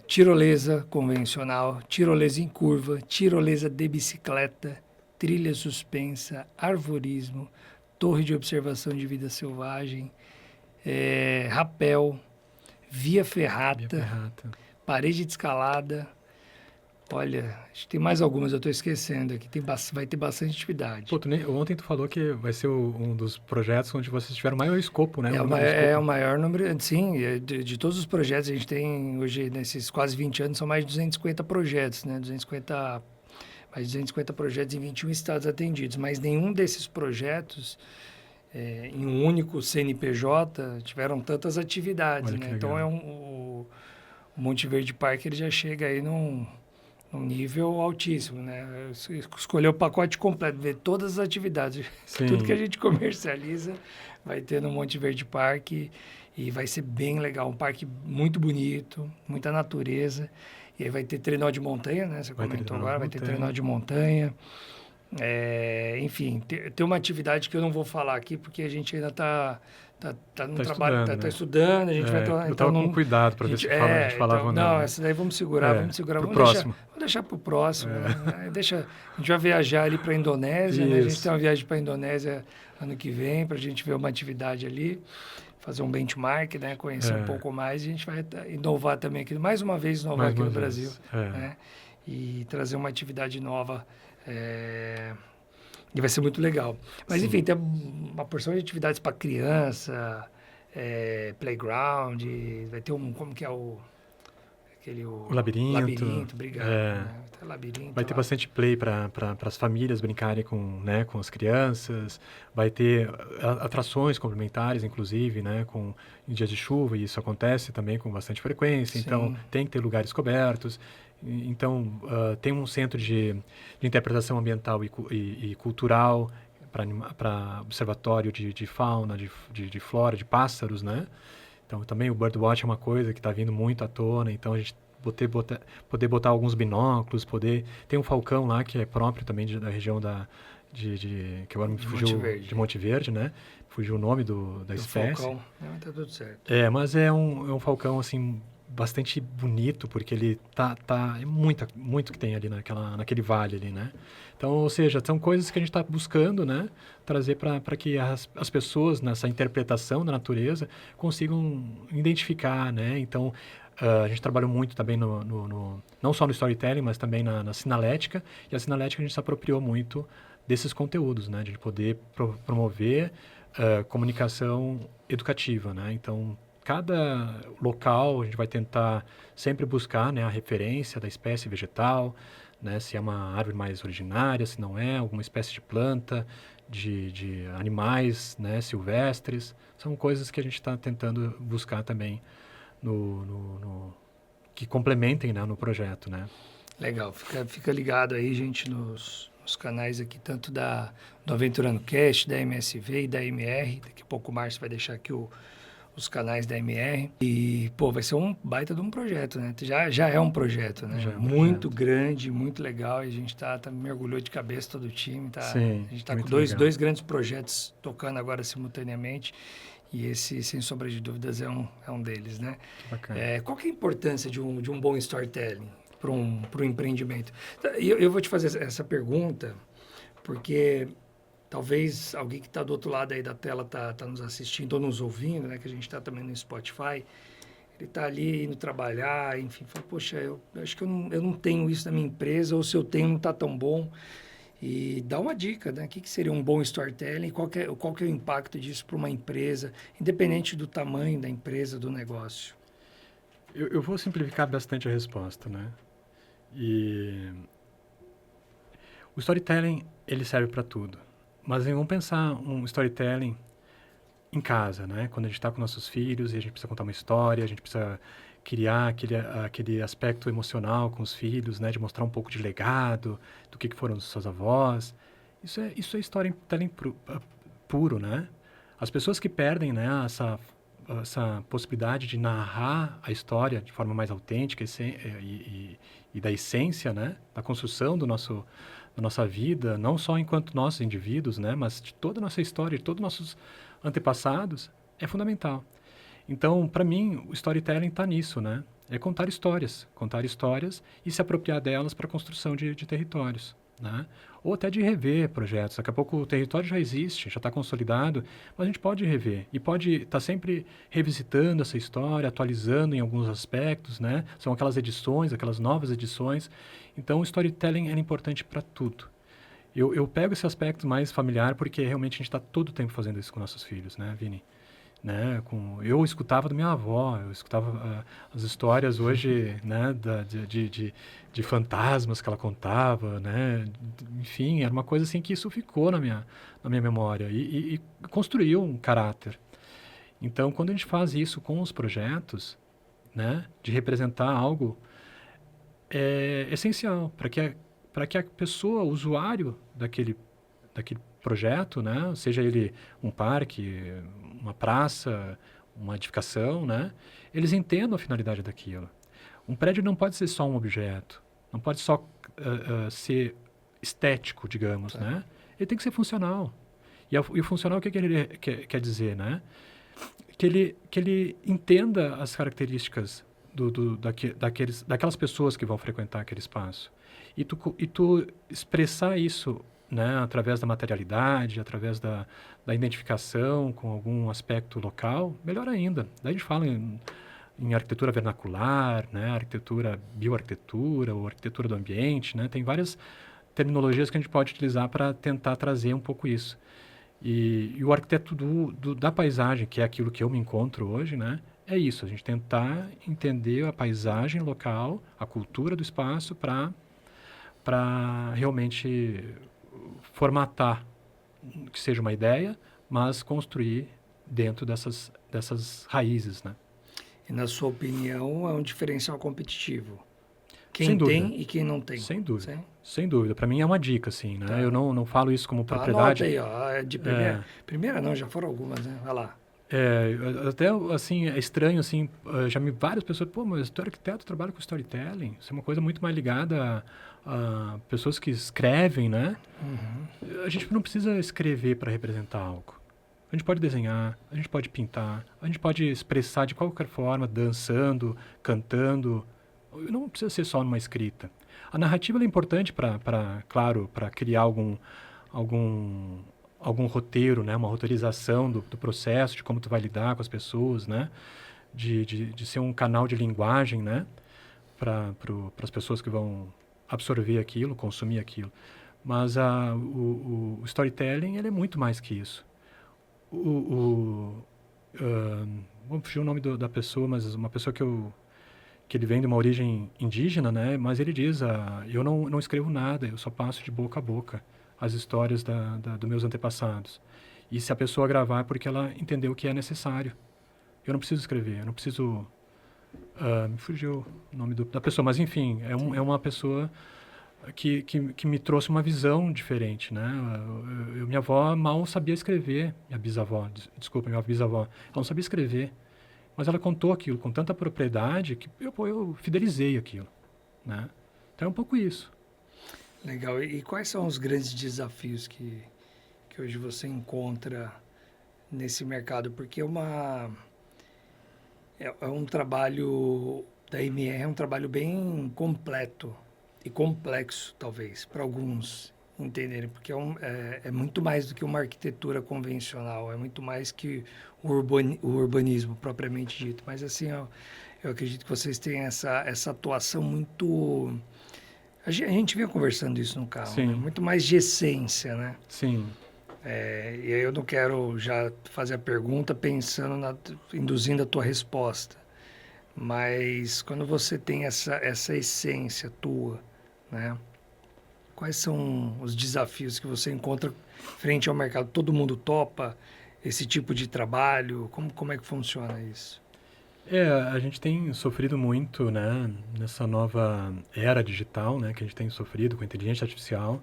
Tirolesa convencional, tirolesa em curva, tirolesa de bicicleta, trilha suspensa, arvorismo, torre de observação de vida selvagem, rapel, via ferrata, parede de escalada, Olha, acho que tem mais algumas, eu estou esquecendo aqui. Vai ter bastante atividade. Pô, ontem tu falou que vai ser um dos projetos onde vocês tiveram maior escopo, né? É o maior número, sim, de todos os projetos. A gente tem hoje, nesses quase 20 anos, são mais de 250 projetos, né? Mais de 250 projetos em 21 estados atendidos. Mas nenhum desses projetos, em um único CNPJ, tiveram tantas atividades, Olha que né? legal. Então, o Monte Verde Park ele já chega aí num nível altíssimo, né? Escolher o pacote completo, ver todas as atividades, Sim. tudo que a gente comercializa vai ter no Monte Verde Park e vai ser bem legal, um parque muito bonito, muita natureza, e aí vai ter trenó de montanha, né? Você comentou agora, vai ter trenó de montanha, enfim, ter uma atividade que eu não vou falar aqui porque a gente ainda está no trabalho, estudando, né? Estudando, a gente vai estar... Eu estava com cuidado para ver se a gente falava ou não. Não, né? essa daí vamos segurar. Pro próximo. Vamos deixar para o próximo. Né? A gente vai viajar ali para a Indonésia, né? A gente tem uma viagem para a Indonésia ano que vem, para a gente ver uma atividade ali, fazer um benchmark, né? Conhecer um pouco mais, e a gente vai inovar também aqui, mais uma vez inovar aqui no Brasil, né? E trazer uma atividade nova, e vai ser muito legal. Mas, enfim, tem uma porção de atividades para criança, playground, vai ter como que é o labirinto. Labirinto, obrigado. Né? Labirinto, vai ter bastante play para as famílias brincarem com as crianças. Vai ter atrações complementares, inclusive, né, em dias de chuva, e isso acontece também com bastante frequência. Sim. Então, tem que ter lugares cobertos. Então, tem um centro de interpretação ambiental e cultural para observatório de fauna, de flora, de pássaros, né? Então, também o birdwatch é uma coisa que está vindo muito à tona. Então, a gente poder botar alguns binóculos, Tem um falcão lá que é próprio também da região que agora me fugiu... De Monte Verde, né? Fugiu o nome da espécie. Falcão, tá tudo certo. Mas é um falcão, assim... bastante bonito, porque ele é muito que tem ali naquele vale ali, né? Então, ou seja, são coisas que a gente está buscando, né? Trazer para que as pessoas, nessa interpretação da natureza, consigam identificar, né? Então, a gente trabalhou muito também não só no storytelling, mas também na sinalética, e a sinalética a gente se apropriou muito desses conteúdos, né? De poder promover comunicação educativa, né? Então, cada local a gente vai tentar sempre buscar, né, a referência da espécie vegetal, né, se é uma árvore mais originária, se não é, alguma espécie de planta, de animais, né, silvestres. São coisas que a gente está tentando buscar também que complementem, né, no projeto, né? Legal, fica ligado aí, gente, nos canais aqui, tanto do Aventurando Cast, da MSV e da MR. Daqui a pouco o Márcio vai deixar aqui os canais da MR. E, vai ser um baita de um projeto, né? Já é um projeto, né? Muito grande, muito legal. E a gente mergulhou de cabeça todo o time. Sim, a gente está com dois grandes projetos tocando agora simultaneamente. E esse, sem sombra de dúvidas, é um deles, né? Bacana. Qual que é a importância de um bom storytelling para um empreendimento? Eu vou te fazer essa pergunta, porque... talvez alguém que está do outro lado aí da tela tá nos assistindo ou nos ouvindo, né? Que a gente está também no Spotify. Ele está ali indo trabalhar, enfim. Fala, poxa, eu acho que eu não tenho isso na minha empresa, ou se eu tenho não está tão bom. E dá uma dica, né? O que seria um bom storytelling? Qual que é o impacto disso para uma empresa, independente do tamanho da empresa, do negócio? Eu vou simplificar bastante a resposta, né? E o storytelling, ele serve para tudo. Mas vamos pensar um storytelling em casa, né? Quando a gente está com nossos filhos e a gente precisa contar uma história, a gente precisa criar aquele aspecto emocional com os filhos, né? De mostrar um pouco de legado, do que foram suas avós. Isso é storytelling puro, né? As pessoas que perdem, né, essa possibilidade de narrar a história de forma mais autêntica e da essência, né? Da construção da nossa vida, não só enquanto nós indivíduos, né, mas de toda a nossa história, de todos os nossos antepassados, é fundamental. Então, para mim, o storytelling está nisso, né? É contar histórias e se apropriar delas para a construção de territórios. né? Ou até de rever projetos. Daqui a pouco o território já existe, já está consolidado, mas a gente pode rever e pode estar sempre revisitando essa história, atualizando em alguns aspectos, né? São aquelas edições, aquelas novas edições. Então, o storytelling é importante para tudo. Eu pego esse aspecto mais familiar porque realmente a gente está todo o tempo fazendo isso com nossos filhos, né, Vini? Né? Eu escutava da minha avó, eu escutava as histórias hoje, né, de fantasmas que ela contava, né? Enfim, era uma coisa assim que isso ficou na minha memória e construiu um caráter. Então, quando a gente faz isso com os projetos, né, de representar algo, é essencial para que a pessoa, o usuário daquele projeto, né, seja ele um parque, uma praça, uma edificação, né, eles entendam a finalidade daquilo. Um prédio não pode ser só um objeto, não pode só ser estético, digamos, Tá. né? Ele tem que ser funcional. E o funcional, o que ele quer dizer, né? Que ele entenda as características daquelas pessoas que vão frequentar aquele espaço. E tu expressar isso, né, através da materialidade, através da identificação com algum aspecto local, melhor ainda. Daí a gente fala em arquitetura vernacular, né, arquitetura, bioarquitetura, ou arquitetura do ambiente, né, tem várias terminologias que a gente pode utilizar para tentar trazer um pouco isso. E o arquiteto da paisagem, que é aquilo que eu me encontro hoje, né, é isso, a gente tentar entender a paisagem local, a cultura do espaço para realmente formatar que seja uma ideia, mas construir dentro dessas raízes, né? E na sua opinião, é um diferencial competitivo. Sem Quem dúvida, tem e quem não tem. sem dúvida, Sim? sem dúvida. Para mim é uma dica, assim, né? Tá. Eu não falo isso como Então anota propriedade. aí, ó. De primeira. Primeira não, já foram algumas, né? Vai lá. Até, assim, é estranho, assim, já me várias pessoas, pô, mas tu é arquiteto, trabalha com storytelling, isso é uma coisa muito mais ligada a pessoas que escrevem, né? A gente não precisa escrever para representar algo. A gente pode desenhar, a gente pode pintar, a gente pode expressar de qualquer forma, dançando, cantando, não precisa ser só numa escrita. A narrativa ela é importante claro, para criar algum, algum roteiro, né? Uma roteirização do processo, de como tu vai lidar com as pessoas, né? De ser um canal de linguagem, né? Para as pessoas que vão absorver aquilo, consumir aquilo. Mas o storytelling ele é muito mais que isso. Vamos fugir o nome da pessoa, mas uma pessoa que ele vem de uma origem indígena, né? Mas ele diz, eu não escrevo nada, eu só passo de boca a boca as histórias dos meus antepassados. E se a pessoa gravar é porque ela entendeu que é necessário. Eu não preciso escrever, eu não preciso... me fugiu o nome da pessoa, mas enfim, é uma pessoa que me trouxe uma visão diferente, né? Minha avó mal sabia escrever, minha bisavó, desculpa, minha bisavó, ela não sabia escrever. Mas ela contou aquilo com tanta propriedade que eu fidelizei aquilo, né? Então é um pouco isso. Legal. E quais são os grandes desafios que hoje você encontra nesse mercado? Porque é um trabalho da MR, é um trabalho bem completo e complexo, talvez, para alguns entenderem, porque é muito mais do que uma arquitetura convencional, é muito mais que o urbanismo propriamente dito. Mas assim, eu acredito que vocês têm essa atuação muito... A gente vinha conversando isso no carro, né? Sim, Muito mais de essência, né? sim, E aí eu não quero já fazer a pergunta induzindo a tua resposta. Mas quando você tem essa essência tua, né? Quais são os desafios que você encontra frente ao mercado? Todo mundo topa esse tipo de trabalho? Como é que funciona isso? a gente tem sofrido muito, né, nessa nova era digital, né, que a gente tem sofrido com a inteligência artificial,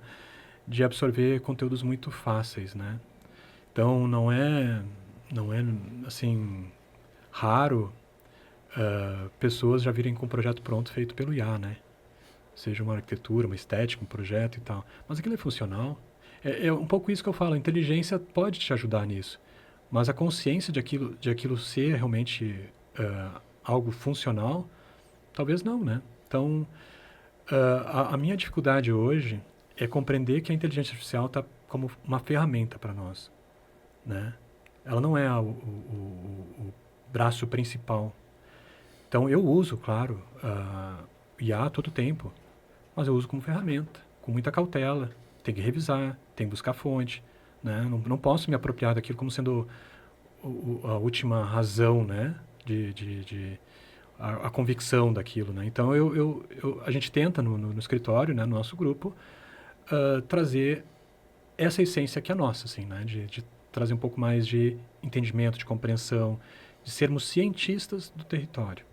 de absorver conteúdos muito fáceis, né? Então não é assim raro pessoas já virem com um projeto pronto feito pelo IA, né? Seja uma arquitetura, uma estética, um projeto e tal. Mas aquilo é funcional. É um pouco isso que eu falo. A inteligência pode te ajudar nisso, mas a consciência de aquilo ser realmente algo funcional, talvez não, né? Então, a minha dificuldade hoje é compreender que a inteligência artificial está como uma ferramenta para nós, né? Ela não é o braço principal. Então, eu uso, claro, IA todo tempo, mas eu uso como ferramenta, com muita cautela. Tem que revisar, tem que buscar fonte, né? Não posso me apropriar daquilo como sendo a última razão, né? A convicção daquilo, né? Então, a gente tenta no escritório, né? No nosso grupo, trazer essa essência que é nossa, assim, né? De trazer um pouco mais de entendimento, de compreensão, de sermos cientistas do território.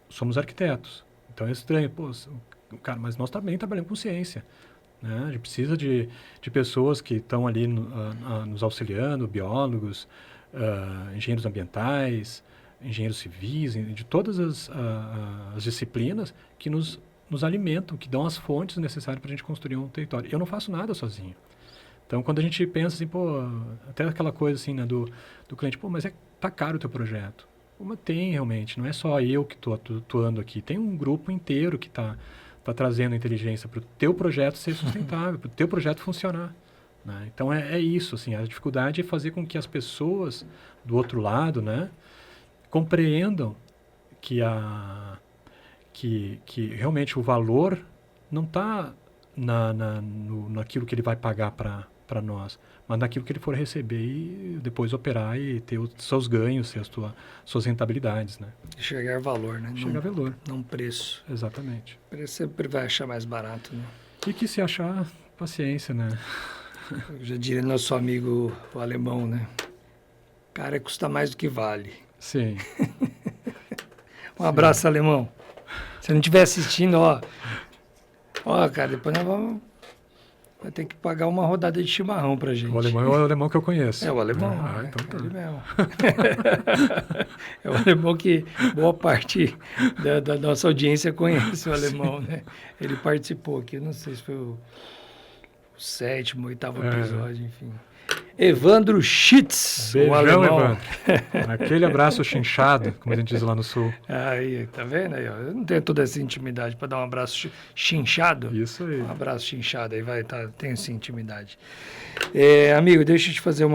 Somos arquitetos, então é estranho, pô, cara, mas nós também trabalhamos com ciência, né? A gente precisa de pessoas que estão ali nos auxiliando, biólogos, engenheiros ambientais, engenheiros civis, de todas as disciplinas que nos alimentam, que dão as fontes necessárias para a gente construir um território. Eu não faço nada sozinho. Então, quando a gente pensa assim, pô, até aquela coisa assim, né, do cliente, pô, mas tá caro o teu projeto. Pô, mas tem realmente, não é só eu que estou atuando aqui, tem um grupo inteiro que está trazendo inteligência para o teu projeto ser sustentável, para o teu projeto funcionar. Né? Então, é isso, assim, a dificuldade é fazer com que as pessoas do outro lado, né, compreendam que realmente o valor não está naquilo que ele vai pagar para nós, mas naquilo que ele for receber e depois operar e ter os seus ganhos, ter suas rentabilidades, né? Enxergar valor, né? Enxergar valor. Não preço. Exatamente. O preço sempre vai achar mais barato, né? E que se achar, paciência, né? Eu já diria nosso amigo o alemão, né? Cara, custa mais do que vale. Sim. Um abraço, alemão. Se não estiver assistindo, ó, cara, depois nós vai ter que pagar uma rodada de chimarrão pra gente. O alemão é o alemão que eu conheço. É o alemão. Então tá. Ele mesmo. É o alemão que boa parte da nossa audiência conhece o alemão, né? Ele participou aqui, eu não sei se foi o 7º, 8º episódio, enfim. Evandro Schitz, Beijão, o alemão. Evandro. Aquele abraço chinchado, como a gente diz lá no sul. Aí, tá vendo aí, ó? Eu não tenho toda essa intimidade para dar um abraço chinchado. Isso aí. Um abraço chinchado aí, vai, tá, tenho essa intimidade. Amigo, deixa eu te fazer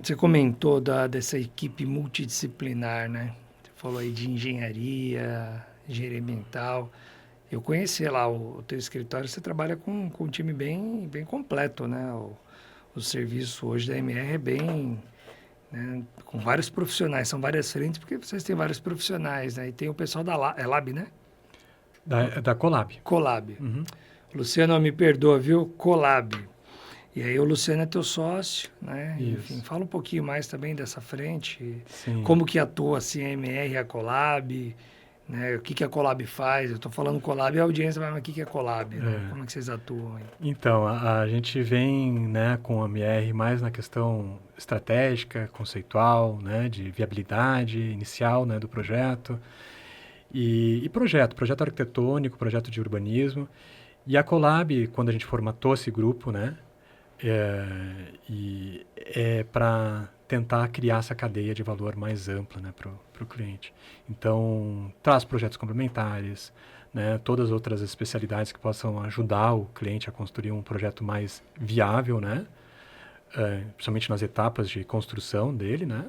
Você comentou dessa equipe multidisciplinar, né? Você falou aí de engenharia ambiental. Eu conheci lá o teu escritório, você trabalha com um time bem completo, né? O serviço hoje da MR é bem, né, com vários profissionais, são várias frentes, porque vocês têm vários profissionais, né? E tem o pessoal da Lab, né? Da Colab. Colab. Uhum. Luciano, me perdoa, viu? Colab. E aí o Luciano é teu sócio, né? Isso. Enfim, fala um pouquinho mais também dessa frente. Sim. Como que atua assim, a MR e a Colab, né? O que a Colab faz? Eu estou falando Colab e a audiência vai, mas o que é Colab? Né? Como é que vocês atuam aí? Então, a gente vem, né, com a MR mais na questão estratégica, conceitual, né, de viabilidade inicial, né, do projeto. E projeto arquitetônico, projeto de urbanismo. E a Colab, quando a gente formatou esse grupo, né, é para tentar criar essa cadeia de valor mais ampla, né, para o cliente. Então, traz projetos complementares, né, todas as outras especialidades que possam ajudar o cliente a construir um projeto mais viável, né, principalmente nas etapas de construção dele, né,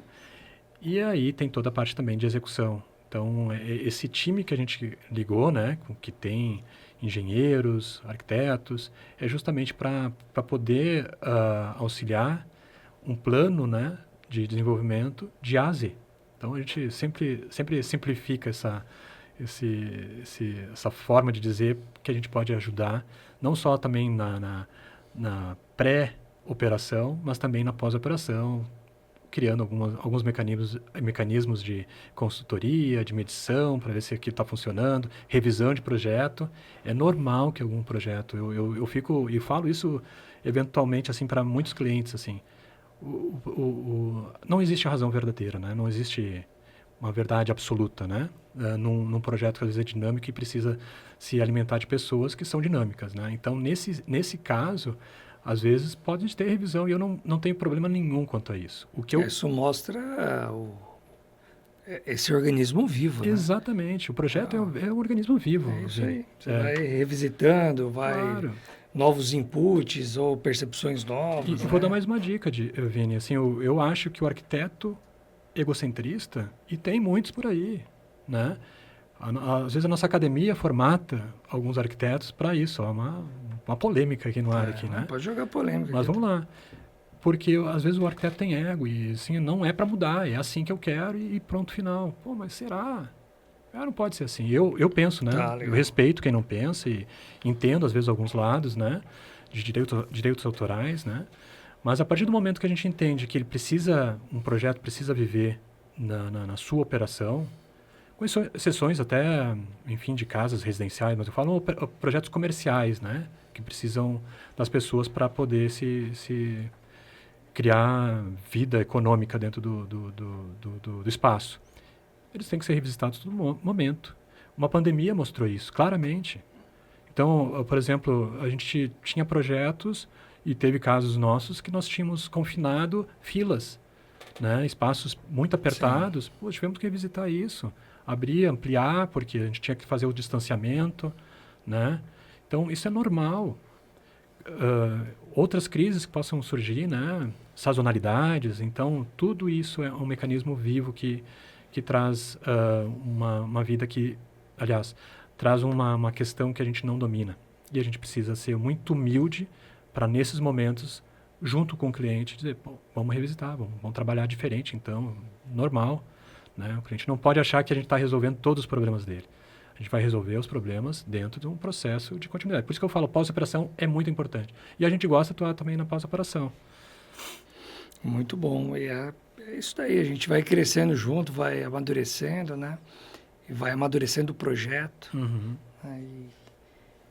e aí tem toda a parte também de execução. Então, esse time que a gente ligou, né, que tem engenheiros, arquitetos, é justamente para poder auxiliar um plano, né, de desenvolvimento de A a Z. Então, a gente sempre simplifica essa forma de dizer que a gente pode ajudar, não só também na pré-operação, mas também na pós-operação, criando alguns mecanismos de consultoria, de medição, para ver se aquilo está funcionando, revisão de projeto. É normal que algum projeto, eu falo isso eventualmente assim para muitos clientes, assim, não existe a razão verdadeira, né? Não existe uma verdade absoluta, né? Num projeto que às vezes é dinâmico e precisa se alimentar de pessoas que são dinâmicas, né? Então, nesse caso, às vezes pode ter revisão e eu não tenho problema nenhum quanto a isso. Isso mostra esse organismo vivo, né? Exatamente. O projeto é um organismo vivo. É isso aí. Você vai revisitando, vai... Claro. novos inputs ou percepções novas. E vou dar mais uma dica, Vini. Assim, eu acho que o arquiteto egocentrista, e tem muitos por aí, né? Às vezes a nossa academia formata alguns arquitetos para isso. Há uma polêmica aqui no ar, aqui, né? Pode jogar polêmica. Mas vamos lá. Porque às vezes o arquiteto tem ego e assim, não é para mudar, é assim que eu quero e pronto, final. Pô, mas será? Não pode ser assim. Eu penso, né? Eu respeito quem não pensa e entendo às vezes alguns lados, né? De direitos autorais, né? Mas a partir do momento que a gente entende que um projeto precisa viver na sua operação, com exceções até, enfim, de casas residenciais, mas eu falo projetos comerciais, né? Que precisam das pessoas para poder se criar vida econômica dentro do espaço. Eles têm que ser revisitados todo momento. Uma pandemia mostrou isso, claramente. Então, por exemplo, a gente tinha projetos e teve casos nossos que nós tínhamos confinado filas, né? Espaços muito apertados. Pô, tivemos que revisitar isso. Abrir, ampliar, porque a gente tinha que fazer o distanciamento, né? Então, isso é normal. Outras crises que possam surgir, né? Sazonalidades. Então, tudo isso é um mecanismo vivo que traz uma vida que, aliás, traz uma questão que a gente não domina. E a gente precisa ser muito humilde para, nesses momentos, junto com o cliente, dizer, pô, vamos revisitar, vamos trabalhar diferente, então, normal. Né? O cliente não pode achar que a gente está resolvendo todos os problemas dele. A gente vai resolver os problemas dentro de um processo de continuidade. Por isso que eu falo, pós-operação é muito importante. E a gente gosta de atuar também na pós-operação. Muito bom. E é isso daí, a gente vai crescendo junto, vai amadurecendo, né? E vai amadurecendo o projeto. Uhum.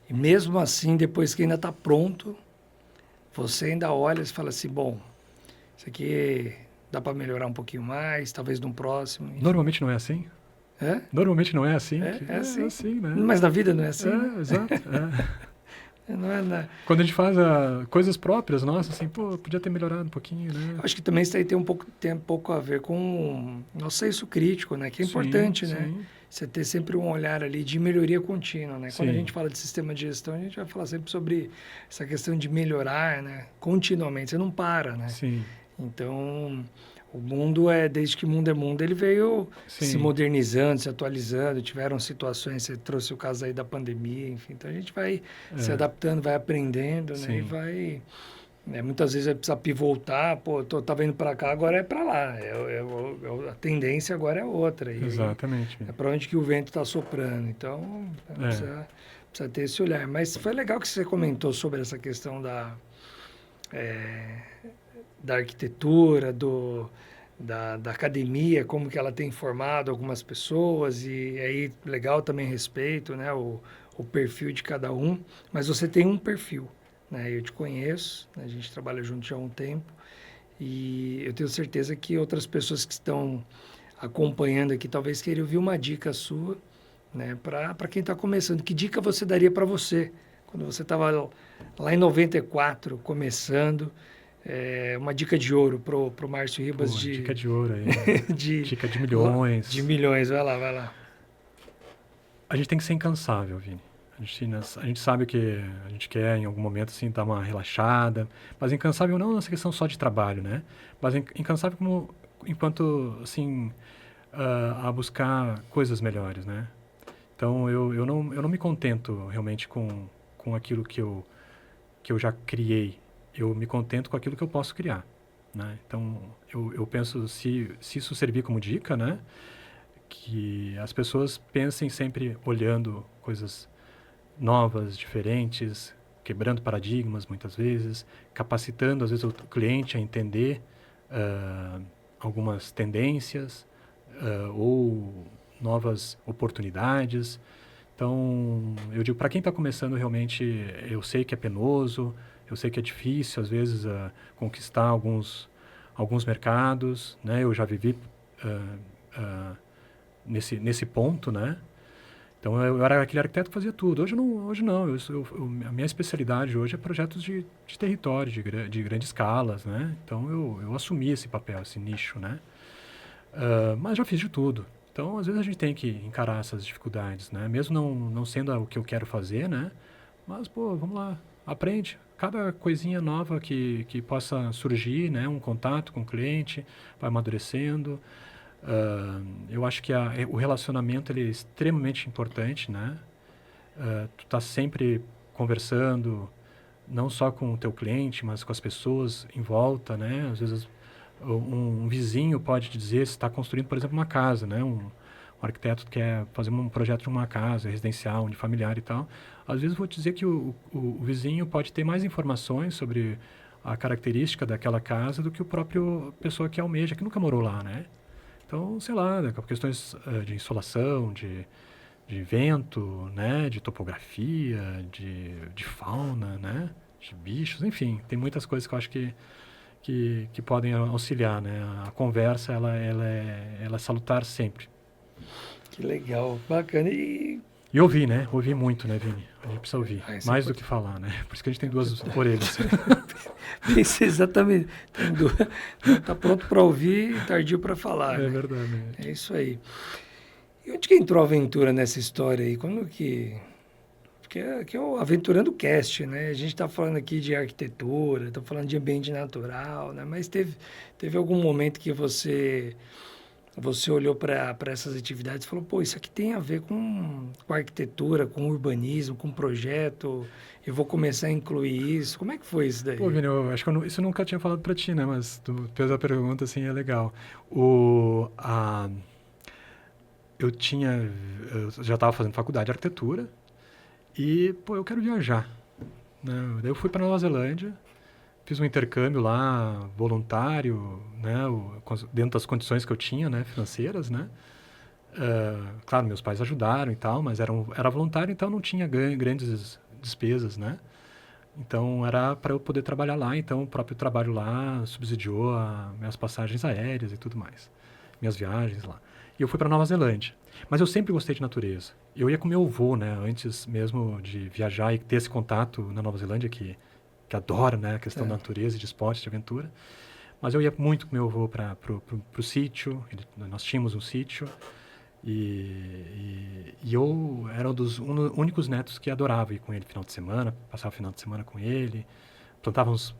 E mesmo assim, depois que ainda está pronto, você ainda olha e fala assim, bom, isso aqui dá para melhorar um pouquinho mais, talvez no próximo. Enfim. Normalmente não é assim? É? Normalmente não é assim? É assim. É assim, né? Mas na vida não é assim, né? Exato. Não é Quando a gente faz coisas próprias nossas, assim, pô, podia ter melhorado um pouquinho, né? Acho que também isso aí tem um pouco a ver com o nosso senso crítico, né? Que é importante, sim. né? Você ter sempre um olhar ali de melhoria contínua, né? Quando Sim. a gente fala de sistema de gestão, a gente vai falar sempre sobre essa questão de melhorar, né? Continuamente, você não para, né? Sim. Então, o mundo desde que o mundo é mundo, ele veio se modernizando, se atualizando, tiveram situações, você trouxe o caso aí da pandemia, enfim, então a gente vai se adaptando, vai aprendendo, né? E vai... muitas vezes vai precisar pivotar, pô, tava indo para cá, agora é para lá, a tendência agora é outra. Exatamente. É para onde que o vento está soprando, então precisa ter esse olhar. Mas foi legal que você comentou sobre essa questão da arquitetura, da academia, como que ela tem formado algumas pessoas, e aí legal também respeito, né, o perfil de cada um, mas você tem um perfil, né, eu te conheço, né, a gente trabalha junto já há um tempo, e eu tenho certeza que outras pessoas que estão acompanhando aqui talvez queiram ouvir uma dica sua, né, para quem está começando. Que dica você daria para você, quando você estava lá em 94, começando, uma dica de ouro pro Márcio Ribas. Dica de ouro aí. Dica de milhões. De milhões, vai lá. A gente tem que ser incansável, Vini. A gente sabe que a gente quer, em algum momento, assim, dar uma relaxada, mas incansável não nessa questão só de trabalho, né? Mas incansável enquanto, assim, a buscar coisas melhores, né? Então, eu não me contento realmente com aquilo que eu já criei. Eu me contento com aquilo que eu posso criar, né? Então, eu penso, se isso servir como dica, né? Que as pessoas pensem sempre olhando coisas novas, diferentes, quebrando paradigmas muitas vezes, capacitando às vezes o cliente a entender algumas tendências ou novas oportunidades. Então, eu digo, para quem está começando realmente, eu sei que é penoso, eu sei que é difícil às vezes conquistar alguns mercados, né? Eu já vivi nesse ponto, né? Então, eu era aquele arquiteto que fazia tudo. Hoje não. A minha especialidade hoje é projetos de território, de grandes escalas, né? Então, eu assumi esse papel, esse nicho, né? Mas já fiz de tudo. Então, às vezes a gente tem que encarar essas dificuldades, né? Mesmo não sendo o que eu quero fazer, né? Mas, pô, vamos lá, aprende. Cada coisinha nova que possa surgir, né? Um contato com o cliente, vai amadurecendo. Eu acho que o relacionamento ele é extremamente importante, né? Tu tá sempre conversando, não só com o teu cliente, mas com as pessoas em volta, né? Às vezes um vizinho pode te dizer se está construindo, por exemplo, uma casa, né? Um arquiteto quer fazer um projeto de uma casa residencial, unifamiliar e tal. Às vezes vou te dizer que o vizinho pode ter mais informações sobre a característica daquela casa do que o próprio pessoa que almeja, que nunca morou lá, né? Então, sei lá, né, questões de insolação, de vento, né, de topografia, de fauna, né, de bichos, enfim, tem muitas coisas que eu acho que podem auxiliar, né? A conversa, ela é salutar sempre. Que legal, bacana. E ouvir, né? Ouvir muito, né, Vini? A gente precisa ouvir, mais do Pode... que falar, né? Por isso que a gente tem duas orelhas. Pensei exatamente. Tá pronto para ouvir e tardio para falar, É né? verdade. É isso aí. E onde que entrou a aventura nessa história aí? Quando que é o Aventurando Cast, né? A gente está falando aqui de arquitetura, está falando de ambiente natural, né? Mas teve algum momento que você olhou para essas atividades e falou, pô, isso aqui tem a ver com arquitetura, com urbanismo, com projeto, eu vou começar a incluir isso. Como é que foi isso Pô, daí? Vini, eu acho que isso eu nunca tinha falado pra ti, né? Mas tu fez a pergunta, assim, é legal. Eu já estava fazendo faculdade de arquitetura e, pô, eu quero viajar, né? Daí eu fui para Nova Zelândia, fiz um intercâmbio lá, voluntário, né? Dentro das condições que eu tinha, né? Financeiras, né? Claro, meus pais ajudaram e tal, mas era voluntário, então não tinha grandes despesas, né? Então era para eu poder trabalhar lá, então o próprio trabalho lá subsidiou minhas passagens aéreas e tudo mais, minhas viagens lá. E eu fui para Nova Zelândia. Mas eu sempre gostei de natureza. Eu ia com meu avô, né, antes mesmo de viajar e ter esse contato na Nova Zelândia, que adora, né, a questão da natureza, de esporte, de aventura. Mas eu ia muito com meu avô para pro sítio, nós tínhamos um sítio, e eu era um dos únicos netos que adorava ir com ele final de semana, passar o final de semana com ele. Plantávamos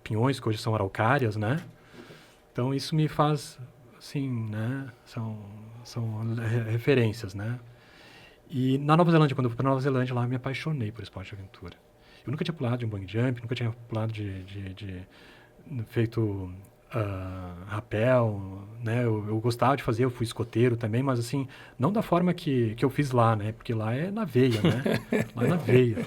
pinhões, que hoje são araucárias, né? Então isso me faz, assim, né? São referências, né? E na Nova Zelândia, quando eu fui para Nova Zelândia, lá eu me apaixonei por esporte de aventura. Eu nunca tinha pulado de um bungee jump, nunca tinha pulado feito rapel, né? Eu gostava de fazer, eu fui escoteiro também, mas assim, não da forma que eu fiz lá, né? Porque lá é na veia, né? Lá é na veia.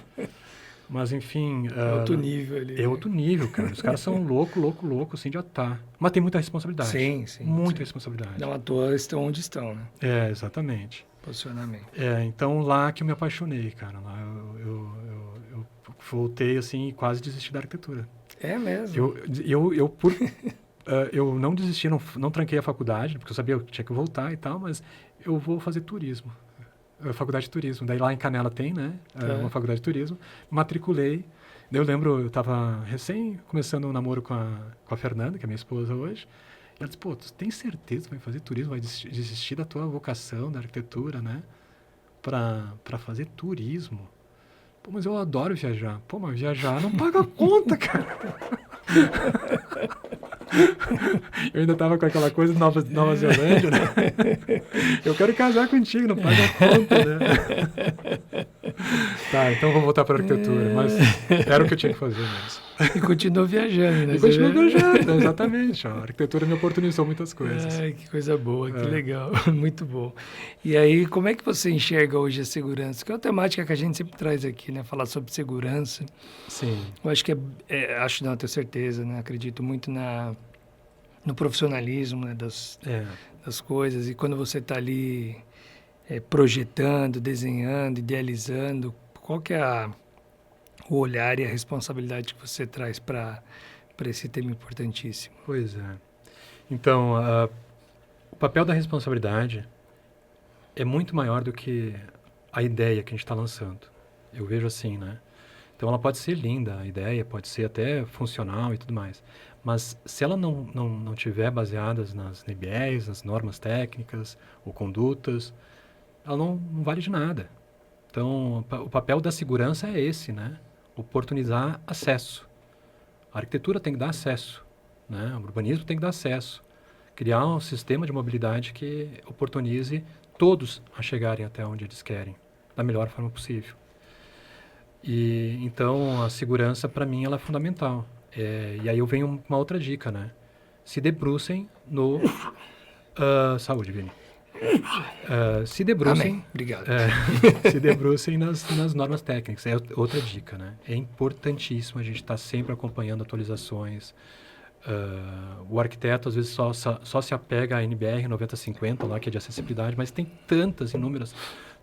Mas enfim... É outro nível ali, é né? outro nível, cara. Os caras são louco, assim, de atar. Mas tem muita responsabilidade. Sim. Muita responsabilidade. Não à toa estão onde estão, né? É, exatamente. Posicionamento. Então lá que eu me apaixonei, cara. Lá eu voltei, assim, e quase desisti da arquitetura. É mesmo? Eu não desisti, não tranquei a faculdade, porque eu sabia que tinha que voltar e tal, mas eu vou fazer turismo. Faculdade de turismo. Daí lá em Canela tem, né? Uma faculdade de turismo. Matriculei. Daí eu lembro, eu estava recém começando um namoro com a Fernanda, que é minha esposa hoje. E ela disse, pô, tu tem certeza que vai fazer turismo? Vai desistir da tua vocação, da arquitetura, né? Pra fazer turismo? Pô, mas eu adoro viajar. Pô, mas viajar não paga conta, cara. Eu ainda tava com aquela coisa de Nova Zelândia, né? Eu quero casar contigo, não paga conta, né? Tá, então vou voltar para arquitetura, mas era o que eu tinha que fazer mesmo. E continuou viajando, né? E continuo viajando, exatamente. A arquitetura me oportunizou muitas coisas. Ai, que coisa boa, que legal, muito bom. E aí, como é que você enxerga hoje a segurança? Que é uma temática que a gente sempre traz aqui, né? Falar sobre segurança. Sim. Eu acho que acho não, tenho certeza, né? Acredito muito no profissionalismo, né? Das coisas. E quando você está ali projetando, desenhando, idealizando, qual que é o olhar e a responsabilidade que você traz para esse tema importantíssimo? Pois é. Então, o papel da responsabilidade é muito maior do que a ideia que a gente está lançando. Eu vejo assim, né? Então, ela pode ser linda, a ideia pode ser até funcional e tudo mais. Mas se ela não tiver baseada nas NBRs, nas normas técnicas ou condutas, ela não vale de nada. Então, o papel da segurança é esse, né? Oportunizar acesso. A arquitetura tem que dar acesso, né? O urbanismo tem que dar acesso. Criar um sistema de mobilidade que oportunize todos a chegarem até onde eles querem, da melhor forma possível. E então a segurança para mim ela é fundamental. E aí eu venho uma outra dica, né? Se debrucem no saúde, Vini. Se debrucem. Amém. Obrigado. Se debrucem nas normas técnicas. É outra dica, né? É importantíssimo a gente estar sempre acompanhando atualizações. O arquiteto às vezes só se apega à NBR 9050 lá, que é de acessibilidade, mas tem tantas inúmeras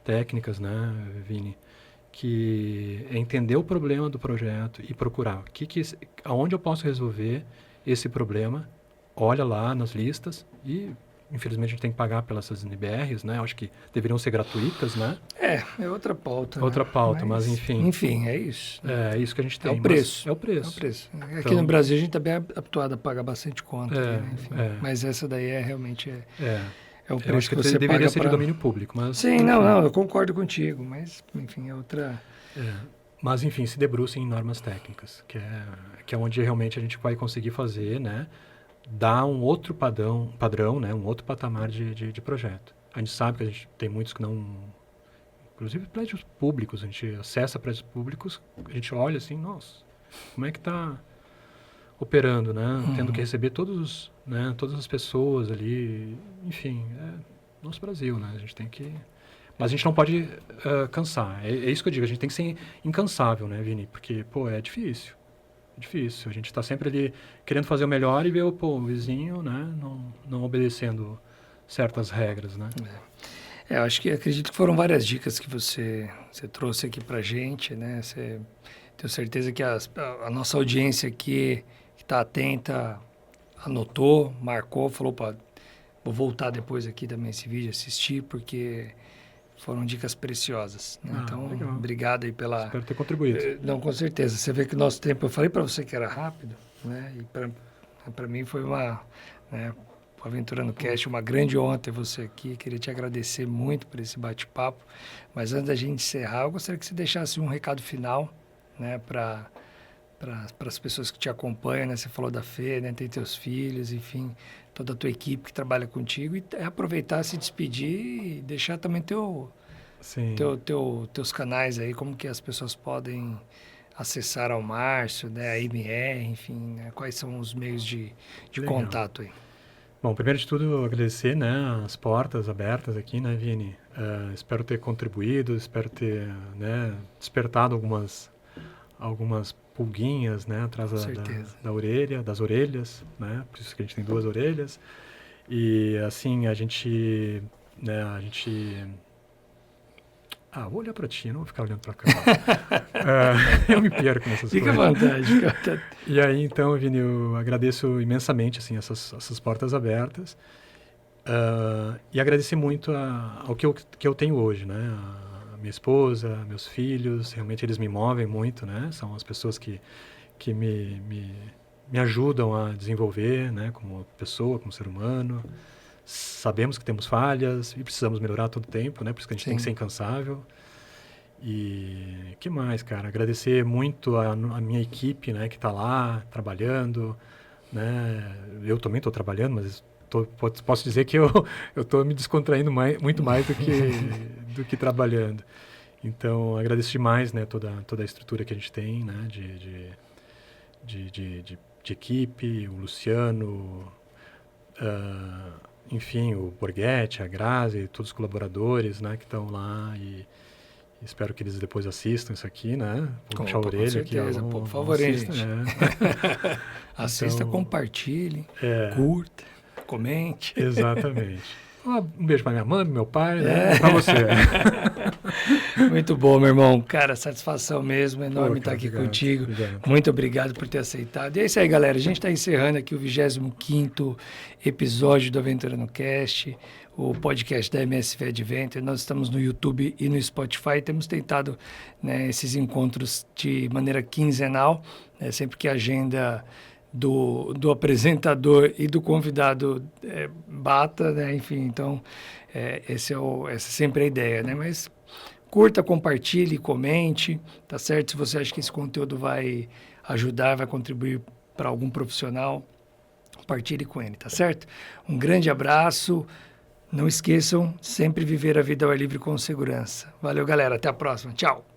técnicas, né, Vini, que é entender o problema do projeto e procurar aonde eu posso resolver esse problema. Olha lá nas listas e infelizmente a gente tem que pagar pelas NBRs, né? Acho que deveriam ser gratuitas, né? É outra pauta. Outra né? pauta, mas enfim. Enfim, é isso. É isso que a gente tem. É o preço. É o preço. É o preço. Aqui Então, no Brasil a gente está bem habituado a pagar bastante conta. Né? Enfim, mas essa daí realmente é o preço eu acho que você deveria paga ser de domínio público. Mas, sim, enfim. não, eu concordo contigo, mas enfim, é outra... Mas enfim, se debrucem em normas técnicas, que é onde realmente a gente vai conseguir fazer, né? Dar um outro padrão, né? Um outro patamar de projeto. A gente sabe que a gente tem muitos que não... Inclusive prédios públicos, a gente acessa prédios públicos, a gente olha assim, nossa, como é que está operando, né? Tendo que receber todas as pessoas ali, enfim, nosso Brasil, né? A gente tem que... Mas a gente não pode cansar, é isso que eu digo, a gente tem que ser incansável, né, Vini? Porque, pô, é difícil. Difícil, a gente está sempre ali querendo fazer o melhor e ver o vizinho, né, não obedecendo certas regras, né? Eu acredito que foram várias dicas que você trouxe aqui pra gente, né? Tenho certeza que a nossa audiência aqui que está atenta anotou, marcou, falou, pá, vou voltar depois aqui também esse vídeo, assistir, porque foram dicas preciosas. Né? Então, legal. Obrigado aí pela... Espero ter contribuído. Não, com certeza. Você vê que o nosso tempo... Eu falei para você que era rápido, né? E para mim foi uma... Né, o Aventurando Cast, uma grande honra ter você aqui. Queria te agradecer muito por esse bate-papo. Mas antes da gente encerrar, eu gostaria que você deixasse um recado final, né? Para as pessoas que te acompanham, né? Você falou da Fê, né? Tem teus filhos, enfim... toda a tua equipe que trabalha contigo e aproveitar, se despedir e deixar também teus canais aí, como que as pessoas podem acessar ao Márcio, né, a MR, enfim, né, quais são os meios de contato aí. Bom, primeiro de tudo, agradecer, né, as portas abertas aqui, né, Vini? Espero ter contribuído, espero ter, né, despertado algumas pulguinhas, né, atrás das orelhas, né, por isso que a gente tem 2 orelhas, e assim, vou olhar para ti, não vou ficar olhando para cá. Eu me perco nessas coisas. Fica à vontade. E aí, então, Vini, eu agradeço imensamente, assim, essas portas abertas, e agradecer muito ao que eu tenho hoje, né, minha esposa, meus filhos, realmente eles me movem muito, né? São as pessoas que me ajudam a desenvolver, né? Como pessoa, como ser humano. Sabemos que temos falhas e precisamos melhorar todo o tempo, né? Por isso que a gente tem que ser incansável. E que mais, cara? Agradecer muito a minha equipe, né? Que está lá trabalhando, né? Eu também estou trabalhando, mas posso dizer que eu estou me descontraindo muito mais do que trabalhando. Então, agradeço demais, né, toda a estrutura que a gente tem, né, de equipe, o Luciano, enfim, o Borghetti, a Grazi, todos os colaboradores, né, que estão lá e espero que eles depois assistam isso aqui, né? Vou puxar a orelha aqui. Com certeza, por favor, gente. Assista, compartilhe, curta, comente. Exatamente. Um beijo para minha mãe, meu pai, né? Para você. Muito bom, meu irmão. Cara, satisfação mesmo, enorme estar aqui contigo. Obrigado. Muito obrigado por ter aceitado. E é isso aí, galera. A gente está encerrando aqui o 25º episódio do Aventurando Cast, o podcast da MSV Adventure. Nós estamos no YouTube e no Spotify. Temos tentado, né, esses encontros de maneira quinzenal, né, sempre que a agenda do apresentador e do convidado bata, né? Enfim, então essa é sempre a ideia, né? Mas Curta, compartilhe, comente, tá certo? Se você acha que esse conteúdo vai ajudar, vai contribuir para algum profissional, compartilhe com ele, tá certo? Um grande abraço. Não esqueçam, sempre viver a vida ao ar livre com segurança. Valeu, galera. Até a próxima. Tchau.